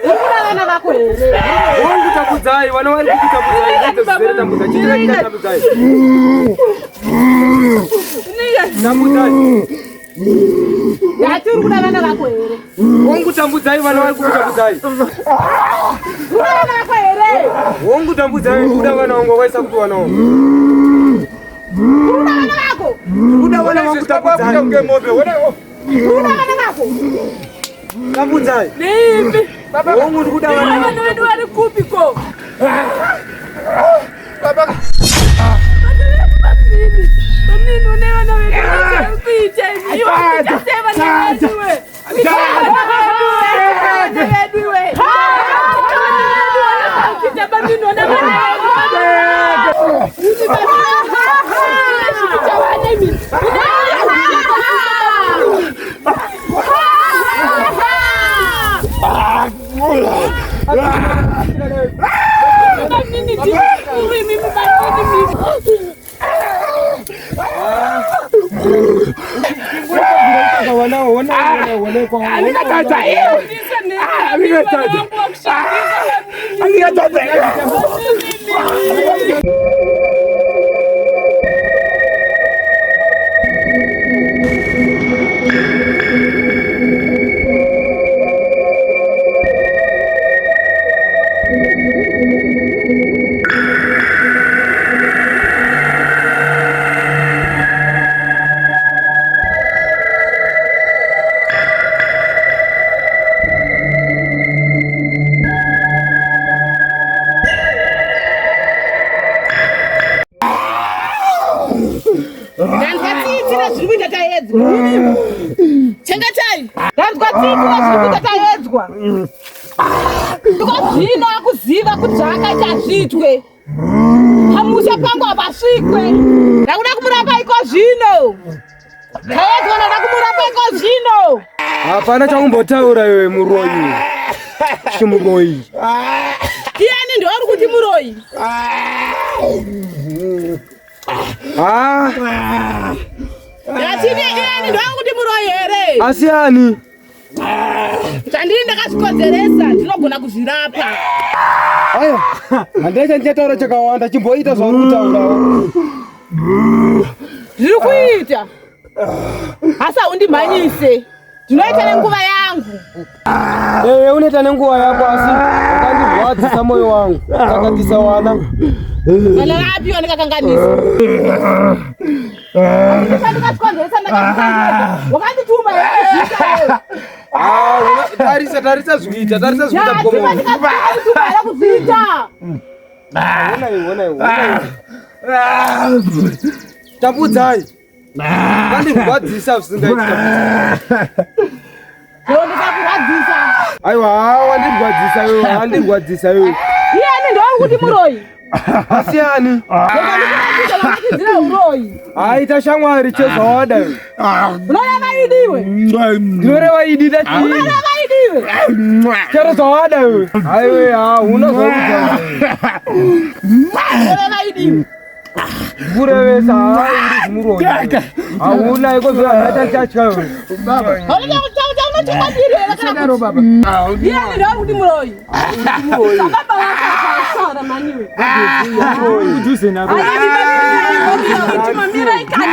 Urikudana vako here. Wangu takudzai, vana vari kukutakudzai, ndizere tambudza, chitira tambudzai. Tambudzai. Yati urikudana vako here. Wangu tambudzai, vana vari kukutakudzai. Urikudana vako here. Wangu tambudzai, kuda vana wangu vaisa kuti vana wangu. Urikudana vako. Kuda vana wangu takudzai. Urikudana vako. Tambudzai. Nipi? Wangu ndikuda vana wangu. Vana vedu vari kupiko? Baba. Mamini une vana vedu vari kuita hivi. Iwe kuchasema na vedu we. Vana vedu we. Ukitaba mimi una vana vedu. Chawani mimi. Chengetai. Ndazvatitira zvikuita taedzwa. Ndozvino akuziva kuti zvakaita zvitwe. Pamusha pangu apasvikwe. Ndakuda kumurapa iko zvino. Taedzwa ndada kumurapa iko zvino. Hapana chakumbotaura iwe muroyi. Chimuroyi. Ndiani ndori kuti muroyi? Yatini ndiani ndori kuti muroyi here? Asiani. Chandiri ndakazvikonzeresa ndinogona kuzvirapa. Aya, handai ndichataura chakawanda chimboita zvauri kutaurawo. Zviri kuita. Asa undimhanyise. Ndinoita nenguva yangu. Unoita nenguva yako asi wakandirwadzisa moyo wangu. Ndakatisa wana. Kana rapi wandakakanganisa. Ndakazvikonzeresa ndakazvikonzeresa. Wakandituma here. Tarisa zvikuita kukomo. Tambudzai. Wandirwadzisa zvisingaita. Aiwa, wandirwadzisa wewe. Iye ndori kuti muroyi. Asiani. Aita shamwari chezvawada. Unoreva idiwe. Ndinoreva idi dati. Unoreva idiwe. Chero zvawada wewe. Aiwe unozouta. Unoreva idiwe. Kurevesa uri muroyi. Hauna iko zvahata chatya wewe. Baba. Unoda kutaura unochikwatire kana baba. Iye ndori kuti muroyi. Baba wako maniwe. Kuduze nako. Mira ikani.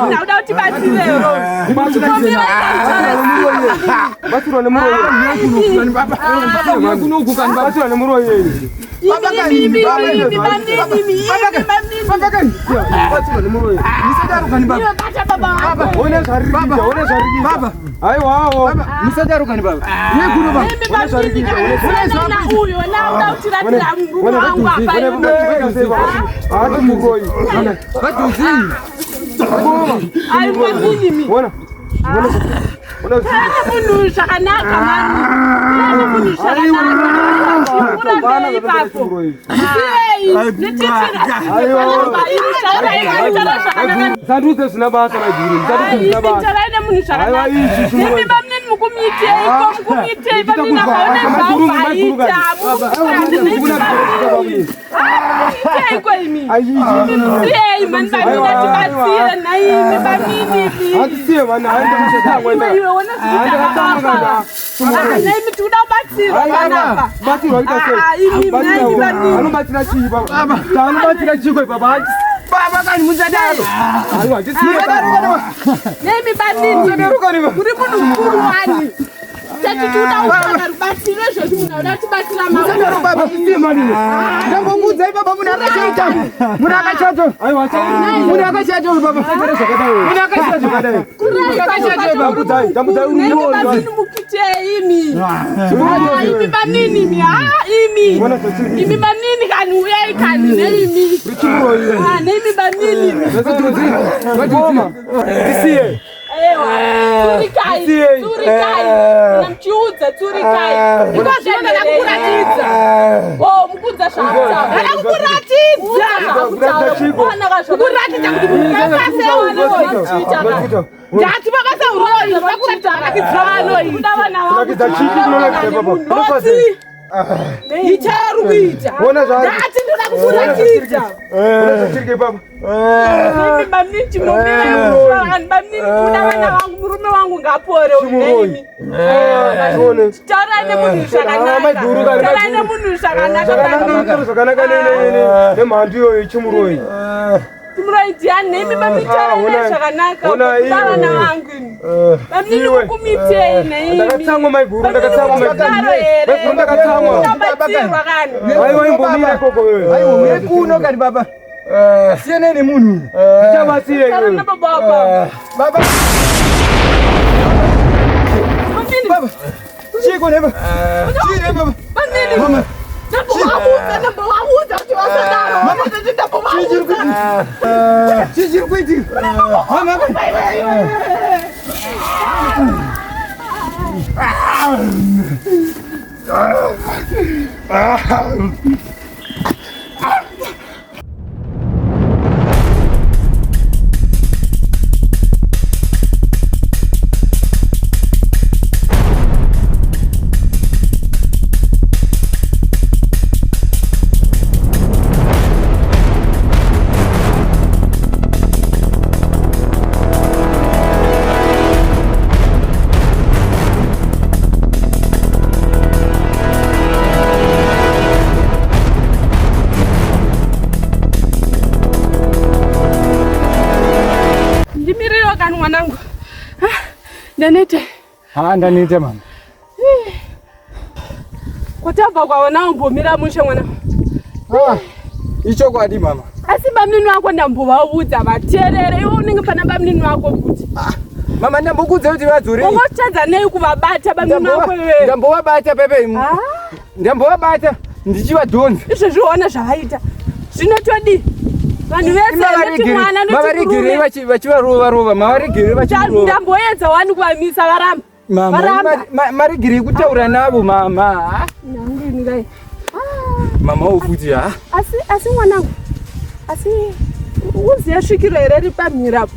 Unoda kuti batsire. Batsira nemuroyi. Baba. Kunoguka batsira nemuroyi. Sanduze zina basa madiri. Ngumitei pamina kaona zvauvaita. Ngumitei kwaimi. Ngumitei mani pamina tibatsira naimi pamini. Hatisiye mani haenda mshaka. Iwe ona zvitaka. Naimi tikuda kubatsirwa panapa. Batsirwa ita sei? Anobatsira chii baba? Anobatsira chii kwa baba? Baba kani muzadaro. Aiwa hatisiye. Naimi pamini. Uri munhu mukuru wani. Tati tuda kutsvaka rubatsiro izvozvi munhu auda kutibatsira muzadaro baba hatisiye mani. Ndambokuudzai baba munhu akashata. Munhu akashata. Aiwa munhu akashata baba. Munhu akashata zvakadai. Akashata baba kudzai. Ndambodzai uri muone. Naimi mukitei imi. Imi pamini imi. Imi. Imi pamini kani uyai kani neimi. Naimi pamini imi. Hatisiye. Turikai. Namchiudza turikai. Ikazviona nakukuratidza. Oh, mukudza zvakutaura. Nakukuratidza. Kukuratidza kuti mukasase wanoita. Ndati mabasa uroi. Nakukuratidza kuda vana vangu. Icharu kuita. Ndati ndoda kukuratidza. Chirike baba. Mimi bamini chimunomera. Bamini kuda vana vangu murume wangu ngapore uneimi. Taura nemunhu zvakanaka. Taura nemunhu zvakanaka. Zvakanaka nemhandiyo chimuroi. Chimuroi ndiani nemi bamini taura zvakanaka. Kuda vana vangu. Bamini kukumitei neimi. Ndakatsangwa maiguru. Unabatsirwa kani. Aiwa imbomira koko wewe. Aiwa mekuno kani baba. Siene ni munhu. Ndichabatsire iwe. Baba. Baba. Baba. Chiko neba. Chire baba. Bamini. Mama. Ndambowaudza kuti vasadaro. Mama ndambowaudza. Chiri kuitika. Mama. Mwanangu. Ndanete. Ndanete mama. Kutabva kwaona umbomira mushe mwana. Icho kwadi mama. Asi bamnini wako ndambovaudza vateerere. Iwe unenge pana bamnini wako kuti. Mama ndambokudza kuti vadzore. Ungotadza nei kuvabata bamnini wako iwe. Ndambovabata pepe. Ndambovabata ndichivadhonza. Izvozviona zvavaita. Zvinotodi. Vanhu vese mwana mavarigire vachivarova mavarigire vachirova. Ndamboedza wani kuvamisa varamba. Mama marigire kutaura navo mama. Ndangu mama ufuti ha. Asi mwanangu. Asi uziya svikiro here ri pamhirapo.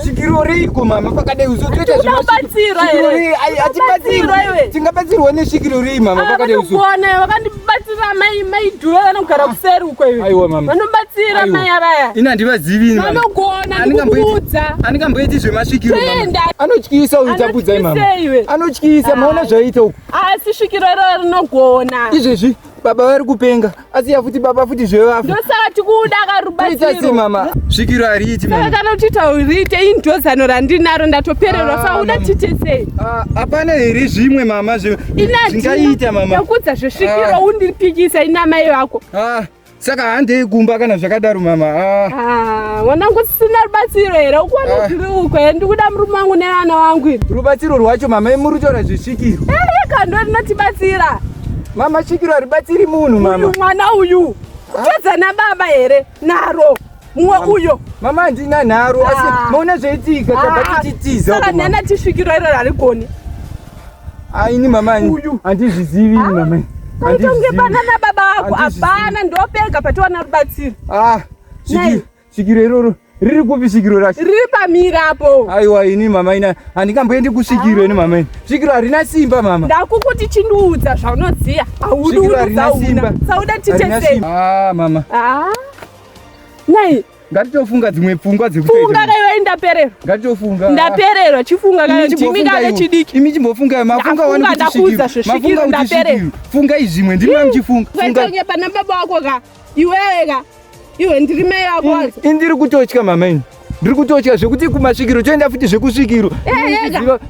Svikiro riko mama pakadai uzotoita zvinobatsira here. Atibatsirwa iwe. Tingabatsirwa nesvikiro rei mama pakadai uzo. Kuona vakandibatsira mai dhuva vanogara kuseri uko iwe. Aiwa mama. Vanobatsira mai avaya. Ina ndivazivi mama. Vanogona ndikuudza. Andingamboiti zvemasvikiro mama. Anotyisa uitambudzai mama. Anotyisa maona zvaita uko. Asi svikiro ro rinogona. Izvezvi baba vari kupenga. Asi yafuti baba futi zvevafa. Ndosaka tikuda karubatsiro. Ita sei mama? Svikiro hariiti mama. Kana uchita urite indozano randinaro ndatopererwa sauda tite sei. Hapana here zvimwe mama zvingaita mama. Ndakudza zvesvikiro undipikisa ina mai vako. Saka handei kumba kana zvakadaro mama. Mwanangu sina rubatsiro here ukwana zviri uko ndikuda murume wangu nevana vangu. Rubatsiro rwacho mama muri kutaura zvezvikiro. Kando rinotibatsira. Mama svikiro haribatsiri munhu mama. Mwana uyu kutedza nababa here naro mumwe uyo. Mama handina nharo asi maona zvaitika tabva tichitiza. Saka nhana tisvikiro iro rarigoni. Ini mama handizvizivi mama. Kaitonge pana nababa vako hapana ndopega patiwana rubatsiro. Svikiro iroro riri kupi svikiro racho? Riri pamirapo. Aiwa ini mama ina handingamboendi kusvikiro ini mama ina. Svikiro harina simba mama. Ndakukuti chindiudza zvaunodziya. Audi Svikiro harina simba. Sauda titese. Mama. Nai. Ngatitofunga dzimwe pfungwa dzekutoita. Funga kaiwe ndapererwa. Ngatitofunga. Ndapererwa chifunga kaiwe chimika nechidiki. Imi chimbofunga mafunga wani kuti svikiro. Mafunga kuti svikiro. Funga izvimwe ndima mchifunga. Funga pana baba wako ka. Iwewe iwe ndiri mai yako. Indiri kutotya mama ini. Ndiri kutotya zvekuti kumasvikiro toenda futi zvekusvikiro.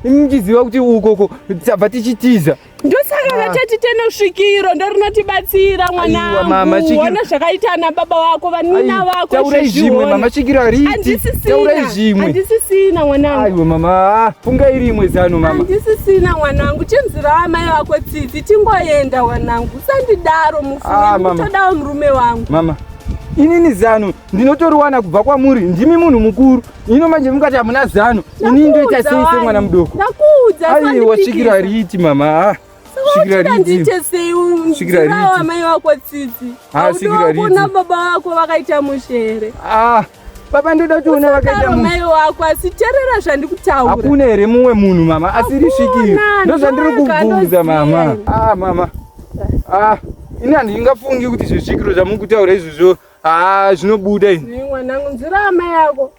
Muchiziva kuti ukoko tabva tichitiza. Ndosaka vatati tenosvikiro ndorinotibatsira mwanangu. Uona zvakaita na baba wako vanina vako. Taura izvimwe mama, svikiro hariti. Taura izvimwe. Handisisina mwanangu. Aiwa mama, funga iri imwe zano mama. Handisisina mwanangu, chinzira amai vako tsitsi tingoenda mwanangu. Usandidaro mufume, utodawo murume wangu. Mama, inini zano ndinotoriwana kubva kwamuri, ndimi munhu mukuru. Ino manje mungati hamuna zano, ini ndoita sei semwana mudoko. Ndakuudza aiwa svikiro hariti mama. Svikiro hariti. Svikiro hariti. Amai vako tsitsi. Svikiro hariti. Kuna baba vako vakaita mushere. Baba ndoda kuona vakaita mushere. Mai vako asiterera zvandikutaura. Hakuna here mumwe munhu mama, asiri svikiro. Ndozvandiri kubvunza mama. Mama. Ini handingafungi kuti zvezvikiro zvamukutaura izvozvo zvinobuda ini. Mwanangu nzira amai yako.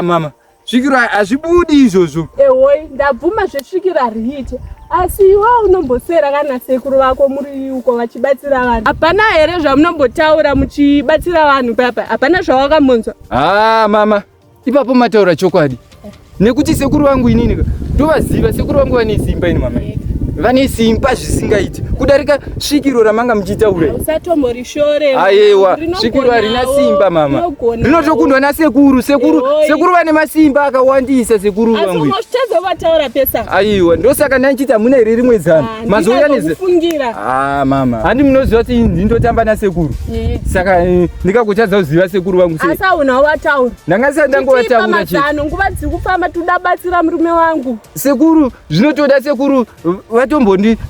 Mama, svikiro hazvibudi izvozvo. Ehoi, ndabvuma zvesvikiro hariite. Asi iwe unombosera kana sekuru vako muri uko vachibatsira vanhu. Hapana here zvamunombotaura muchibatsira vanhu papa? Hapana zvawakamonzwa? Mama, ipapo mataura chokwadi. Nekuti sekuru vangu inini tovaziva, sekuru vangu vane simba ini mama. Vane simba zvisingaiti kudarika svikiro ramanga muchitaura. Usatombori shore. Aiwa, svikiro harina simba mama. Rinotokundwa nasekuru. Sekuru vane masimba akawandisa sekuru vangu. Asi unoshitaza vataura pesa. Aiwa, ndosaka nanchita muna iri rimwe zano. Mazoya neze. Mama. Handi munoziva kuti ndindotamba nasekuru. Saka ndikakuchadza kuziva sekuru vangu sei. Asa una wataura. Ndangasa ndangowataura chete. Nguva dzikufamba tudabatsira murume wangu. Sekuru zvinotoda sekuru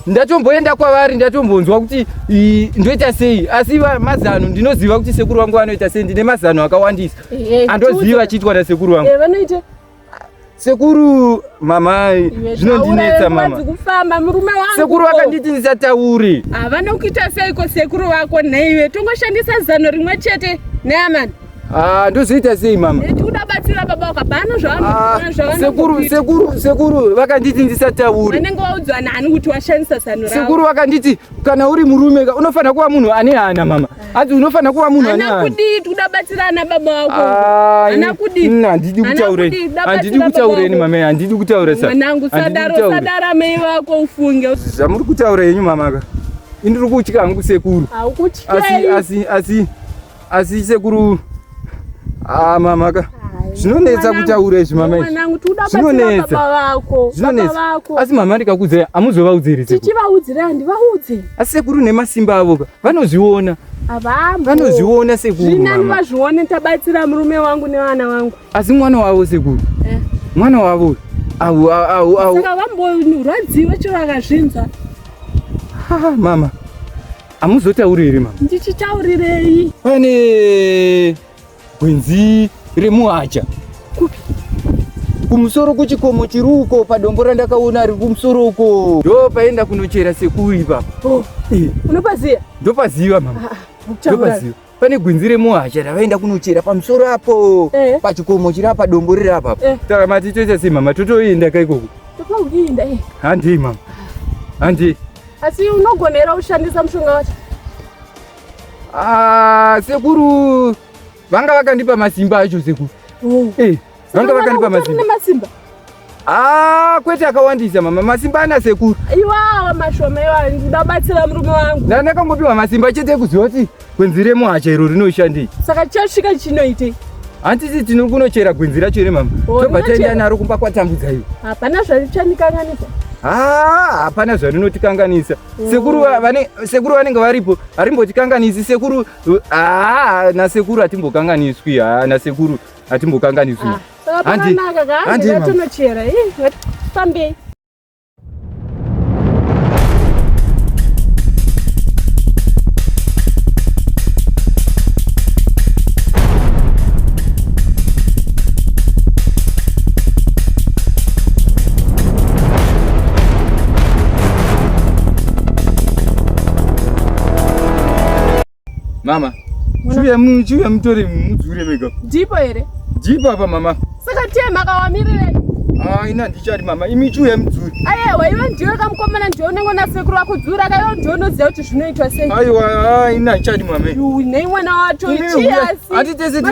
ndatomboenda kwavari ndatombonzwa kuti ndoita sei, asi mazano ndinoziva kuti sekuru vangu vanoita sei. Ndine mazano akawandisa andoziva achiitwa nasekuru vangu. Vanoita sekuru mama, zvinondinetsa mama. Sekuru vakanditi ndisataure. Vanokuita seiko sekuru vako neiwe? Tongoshandisa zano rimwe chete neamani. Ndozoita sei mama? Udabatsira baba wako pano sekuru vakanditi ndisataure. Vanenge vaudzwa nani kuti washandisa zano ravo? Sekuru vakanditi kana uri murume unofana kuva munhu ane hana mama. Hanzi unofana kuva munhu ane hana. Kuditi udabatsira na baba wako? Kuditi? Handidi kutaureni. Handidi kutaureni mama, handidi kutaura sasa. Mwanangu sadara mai vako ufunge. Zvamuri kutaura yenyu mama. Indiri kutya hangu sekuru. Asi sekuru mama ka. Zvinonetsa kutaura izvi mama. Mwanangu tudabatsira baba vako. Zvinonetsa. Asi mama ndikakudzira amuzovaudzire sekuru. Tichivaudzira handivaudze. Asi sekuru nemasimba avo vanozviona. Vanozviona sekuru mama. Zvinani vazvione tabatsira murume wangu nevana vangu. Asi mwana wavo sekuru. Mwana wavo. Saka vambonuradziwe chiro vakazvinzwa. Mama. Amuzotauri here mama? Ndichitaurirei? Pane gwenzi remuhacha. Kupi? Kumusoro kuchikomo chiruko padombo randakaona ari kumusoro uko. Ndo paenda kunochera sekuru ipapo. Unopaziva? Ndopaziva mama. Ndopaziva. Pane gwenzi remuhacha ravaenda kunochera pamusoro apo. Pachikomo chiri apa dombo riri apa. Saka mati toita sei mama? Totoenda kaikoko. Totoenda Handei mama. Handei. Asi unogonera kushandisa mushonga wacho? Sekuru vanga vakandipa masimba acho sekuru. Vanga vakandipa masimba. Kwete akawandisa mama, masimba ana sekuru. Iwawa mashoma iwawa, ndabatsira murume wangu. Ndakangopiwa masimba chete kuziva kuti gwenzi remuhacha iro rinoshandei. Saka chasvika chinoitei? Handisi tinokunochera gwenzi racho ere mama. Tobva taenda naro kumba kwatambudza iwe. Hapana zvarichanikanganisa. Hapana zvarinotikanganisa. Sekuru vanenge varipo harimbotikanganisi. Sekuru nasekuru hatimbokanganiswi. Nasekuru hatimbokanganiswi. Saka pakanaka kaandi ngatonochera. Fambei. Mama. Chuya mutore mudzure mega. Ndipo ere. Ndipo apa mama. Saka tema kawamirire. Ina ndichari mama. Imi chuya mudzure. Aiwa iwe ndiwe kamukomana ndionengo na sekuru akudzura kayo ndionoziva kuti zvinoitwa sei. Aiwa ina ndichari mama. Nei mwana wacho ichiasi. Handitese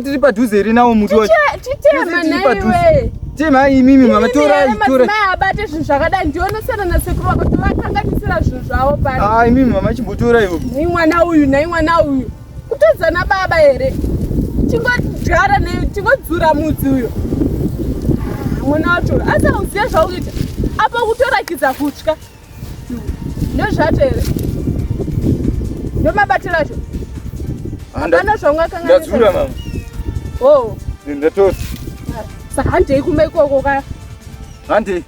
tiri padhuze rinawo muti wacho. Titema naiwe. Tema imimi mama torai. Mai abate zvinhu zvakadai ndionosiyana nasekuru wako tovakanganisira zvinhu zvavo pano. Imimi mama chimbotora iwo. Nei mwana uyu. Kutodzana baba here. Tingodyara tingodzura mudzi uyo. Mwana wacho asi hauziva zvaukuita. Apo kutorakidza kutya. Ndozvacho here. Ndomabatira acho. Hapana zvaungakanganisa. Ndadzura mama. Oh. Ndatora. Saka handei kumba ikoko kaya. Hande.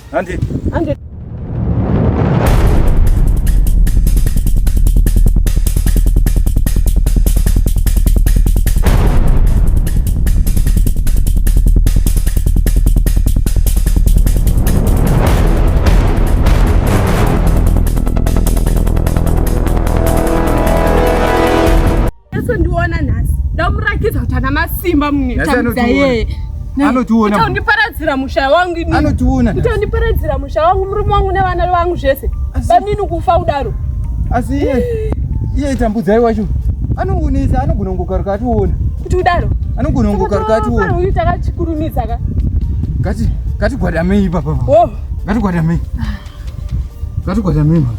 Ndiona nhasi. Ndamurakidza kuti ana masimba munitambudza yeye. Anotiona. Utondiparadzira musha wangu ini. Anotiona. Utondiparadzira musha wangu murume wangu nevana vangu zvese. Banini kufa udaro. Asi iye tambudzai wacho. Anoonesa anogona kungokaruka ationa. Kuti udaro. Anogona kungokaruka ationa. Uyu takachikurumidza ka. Ngatigwadamei papa. Oh. Ngatigwadamei mama.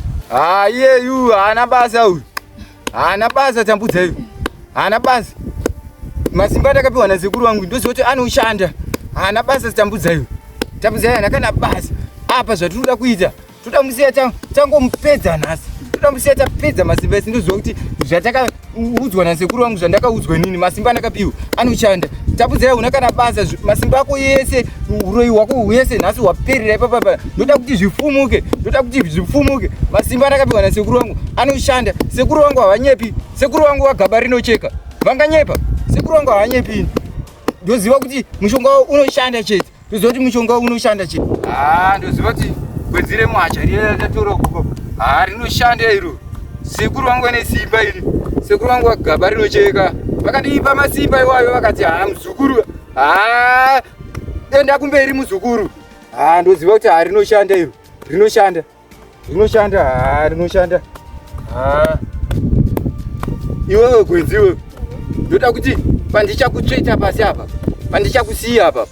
Iyeyu haana basa uyu. Haana basa tambudzai. Haana basa. Masimba atakapiwa nasekuru wangu ndozoti anoshanda. Haana basa tambudzai. Tambudzai haana kana basa. Apa zvatinoda kuita. Toda musiya tangomupedza nhasi. Toda musiya tapedza masimba ese ndoziva kuti zvatakaudzwa nasekuru wangu zvandakaudzwa nini masimba andakapiwa anoshanda. Tambudzai una kana basa masimba ako yese uroyi wako wese nhasi waperera ipapa. Ndoda kuti zvifumuke. Masimba andakapiwa nasekuru wangu anoshanda. Sekuru wangu havanyepi. Sekuru wangu wagaba rinocheka. Vanganyepa. Sekuru wangu havanyepi. Ndoziva kuti mushonga unoshanda chete. Ndoziva kuti gwenzire mwacha rinotora kuko. Rinoshanda iro. Sekuru wangu ane simba iri. Sekuru wangu wagaba rinocheka. Vakandipa masimba iwayo vakati muzukuru. Enda kumberi muzukuru. Ndoziva kuti rinoshanda iro. Rinoshanda. Iwewe gwenziwe. Ndoda kuti pandichakutsveta pasi apa. Pandichakusiya apa.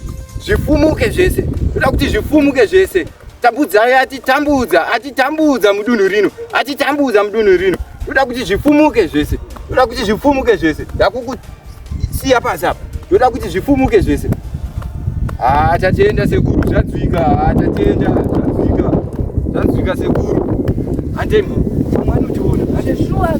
Zvifumuke zvese. Ndoda kuti zvifumuke zvese. Tambudzai atitambudza mudunhu rino. Ndoda kuti zvifumuke zvese. Ndakukusiya pasi apa. Ndoda kuti zvifumuke zvese. Tatenda sekuru zvadzwika. Zvadzwika sekuru. Handema. Mwana utiona. Zveshuwa.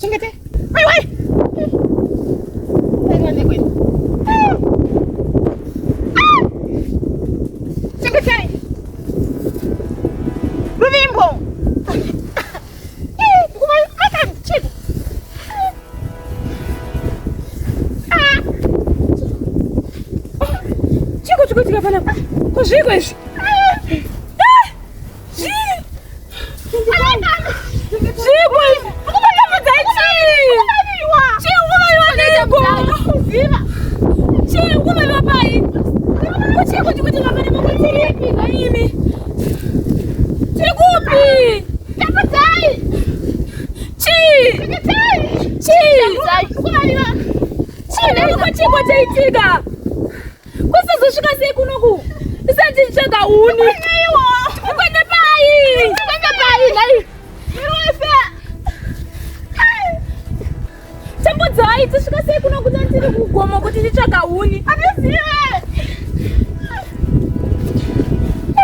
Chingete. Wai. Chingete. Ruvimbo. Chico pana. Cozigo esse.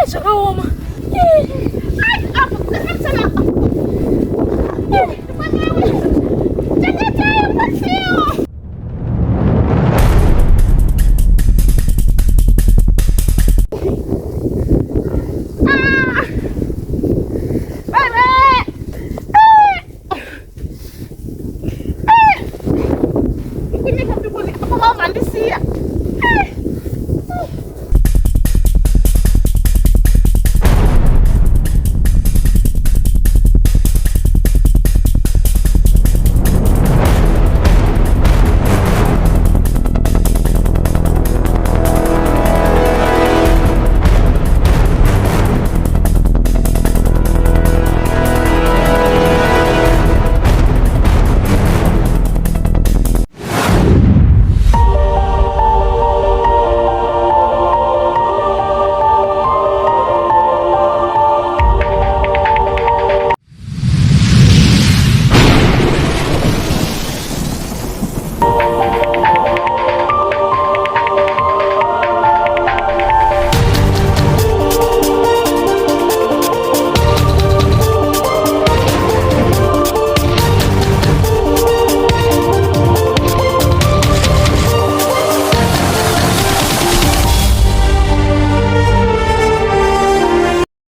Zvakaoma.